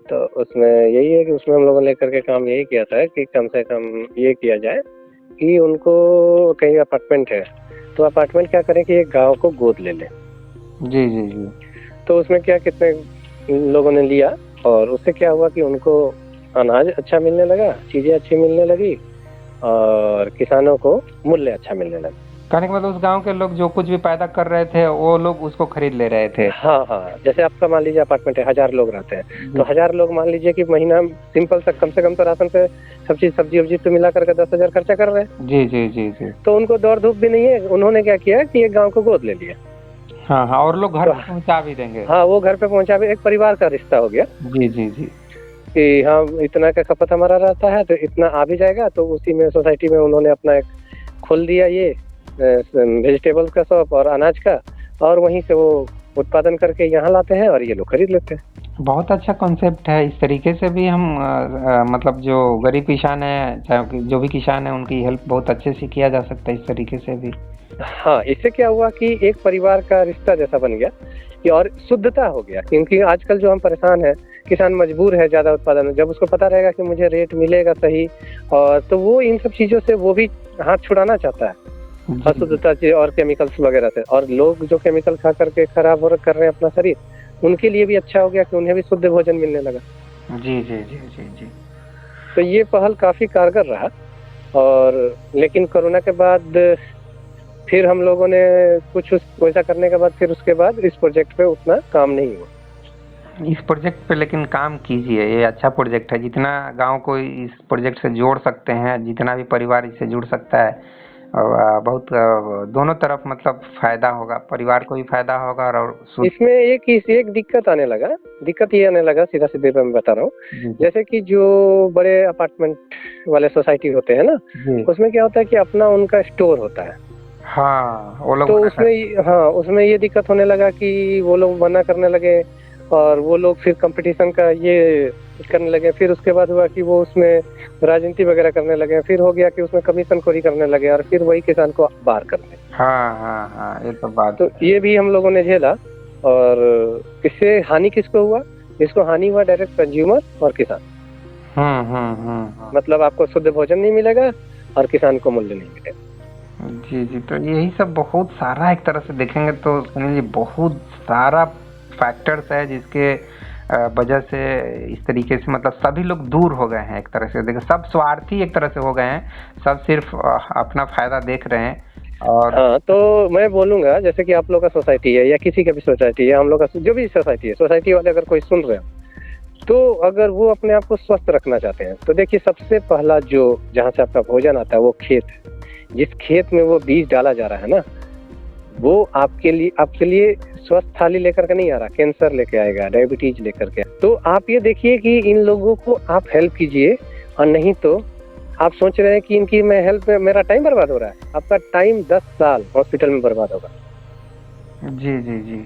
तो उसमें यही है कि उसमें हम लोगों ने लेकर के काम यही किया था कि कम से कम ये किया जाए कि उनको कहीं अपार्टमेंट है तो अपार्टमेंट क्या करें कि एक गांव को गोद ले ले। जी जी जी। तो उसमें क्या कितने लोगों ने लिया और उससे क्या हुआ कि उनको अनाज अच्छा मिलने लगा, चीजें अच्छी मिलने लगी और किसानों को मूल्य अच्छा मिलने लगा। कहने का मतलब उस गांव के लोग जो कुछ भी पैदा कर रहे थे वो लोग उसको खरीद ले रहे थे। हाँ हाँ, जैसे आपका मान लीजिए अपार्टमेंट है, 1000 लोग रहते हैं, तो 1000 लोग मान लीजिए कि महीना सिंपल तक कम से कम तो राशन पे सब्जी वब्जी तो मिला करके 10,000 खर्चा कर रहे हैं। जी जी जी जी। तो उनको दौड़ धूप भी नहीं है, उन्होंने क्या किया कि एक गाँव को गोद ले लिया। हाँ हाँ, और लोग घर पे पहुँचा भी देंगे। हाँ, वो घर पे पहुँचा भी, एक परिवार का रिश्ता हो गया। जी जी जी। कि हाँ इतना का खपत हमारा रहता है तो इतना आ भी जाएगा, तो उसी में सोसाइटी में उन्होंने अपना एक खोल दिया ये वेजिटेबल्स का शॉप और अनाज का, और वहीं से वो उत्पादन करके यहाँ लाते हैं और ये लोग खरीद लेते हैं। बहुत अच्छा कॉन्सेप्ट है। इस तरीके से भी हम मतलब जो गरीब किसान है चाहे जो भी किसान है उनकी हेल्प बहुत अच्छे से किया जा सकता है इस तरीके से भी। हाँ, इससे क्या हुआ कि एक परिवार का रिश्ता जैसा बन गया कि और शुद्धता हो गया, क्योंकि आजकल जो हम परेशान हैं, किसान मजबूर है ज़्यादा उत्पादन में, जब उसको पता रहेगा कि मुझे रेट मिलेगा सही, और तो वो इन सब चीज़ों से वो भी हाथ छुड़ाना चाहता है, अशुद्धता से और केमिकल्स वगैरह से। और लोग जो केमिकल खा करके खराब कर रहे हैं अपना शरीर, उनके लिए भी अच्छा हो गया कि उन्हें भी शुद्ध भोजन मिलने लगा। जी जी जी जी जी। तो ये पहल काफ़ी कारगर रहा। और लेकिन कोरोना के बाद फिर हम लोगों ने कुछ वैसा करने के बाद फिर उसके बाद इस प्रोजेक्ट पे उतना काम नहीं हुआ। इस प्रोजेक्ट पे लेकिन काम कीजिए, ये अच्छा प्रोजेक्ट है। जितना गांव को इस प्रोजेक्ट से जोड़ सकते हैं, जितना भी परिवार इससे जुड़ सकता है, बहुत दोनों तरफ मतलब फायदा होगा, परिवार को भी फायदा होगा। और इसमें एक दिक्कत आने लगा, दिक्कत ये आने लगा, सीधा सीधे मैं बता रहा हूँ। जैसे कि जो बड़े अपार्टमेंट वाले सोसाइटी होते हैं ना, उसमें क्या होता है कि अपना उनका स्टोर होता है। हाँ, वो लोग तो उसमें ये दिक्कत होने लगा कि वो लोग मना करने लगे और वो लोग फिर कंपटीशन का ये करने लगे। फिर उसके बाद हुआ कि वो उसमें राजनीति वगैरह करने लगे, फिर हो गया कि उसमें कमीशन खोरी करने लगे और फिर वही किसान को बाहर करने। हाँ हाँ हाँ, ये तो बात। तो ये भी हम लोगों ने झेला। और इससे हानि किसको हुआ? इसको हानि हुआ डायरेक्ट कंज्यूमर और किसान। मतलब आपको शुद्ध भोजन नहीं मिलेगा और किसान को मूल्य नहीं मिलेगा। जी जी। तो यही सब बहुत सारा एक तरह से देखेंगे तो समझिए बहुत सारा फैक्टर्स है जिसके वजह से इस तरीके से मतलब सभी लोग दूर हो गए हैं एक तरह से। देखिए सब स्वार्थी एक तरह से हो गए हैं, सब सिर्फ अपना फायदा देख रहे हैं। और हाँ, तो मैं बोलूँगा जैसे कि आप लोग का सोसाइटी है या किसी का भी सोसाइटी है, हम लोग का जो भी सोसाइटी है, सोसाइटी वाले अगर कोई सुन रहे हो तो अगर वो अपने आप को स्वस्थ रखना चाहते हैं तो देखिए सबसे पहला जो जहाँ से आपका भोजन आता है वो खेत है। जिस खेत में वो बीज डाला जा रहा है ना, वो आपके लिए स्वस्थ थाली लेकर के नहीं आ रहा, कैंसर लेके आएगा, डायबिटीज लेकर के। तो आप ये देखिए कि इन लोगों को आप हेल्प कीजिए, और नहीं तो आप सोच रहे हैं कि इनकी मैं हेल्प में मेरा टाइम बर्बाद हो रहा है। आपका टाइम 10 साल हॉस्पिटल में बर्बाद होगा। जी जी जी।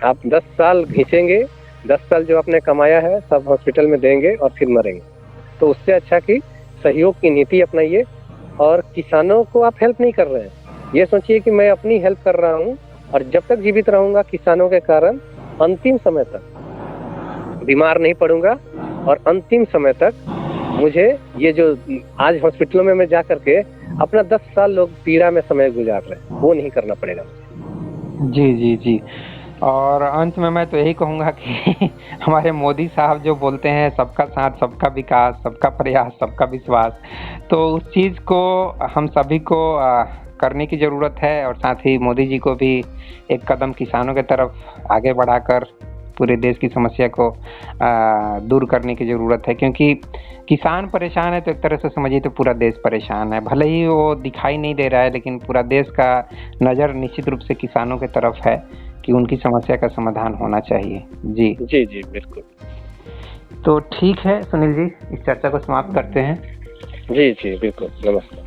आप 10 साल घिंचेंगे, 10 साल जो आपने कमाया है सब हॉस्पिटल में देंगे और फिर मरेंगे। तो उससे अच्छा कि सहयोग की नीति अपनाइए। और किसानों को आप हेल्प नहीं कर रहे हैं, ये सोचिए कि मैं अपनी हेल्प कर रहा हूँ और जब तक जीवित रहूंगा किसानों के कारण अंतिम समय तक बीमार नहीं पड़ूंगा और अंतिम समय तक मुझे ये जो आज हॉस्पिटलों में मैं जा करके अपना 10 साल लोग पीड़ा में समय गुजार रहे हैं, वो नहीं करना पड़ेगा। जी जी जी। और अंत में मैं तो यही कहूँगा कि हमारे मोदी साहब जो बोलते हैं सबका साथ, सबका विकास, सबका प्रयास, सबका विश्वास, तो उस चीज़ को हम सभी को करने की ज़रूरत है। और साथ ही मोदी जी को भी एक कदम किसानों की तरफ आगे बढ़ाकर पूरे देश की समस्या को दूर करने की ज़रूरत है, क्योंकि किसान परेशान है तो एक तरह से समझिए तो पूरा देश परेशान है। भले ही वो दिखाई नहीं दे रहा है, लेकिन पूरा देश का नज़र निश्चित रूप से किसानों की तरफ है कि उनकी समस्या का समाधान होना चाहिए। जी जी जी बिल्कुल। तो ठीक है सुनील जी, इस चर्चा को समाप्त करते हैं। जी जी बिल्कुल, नमस्कार।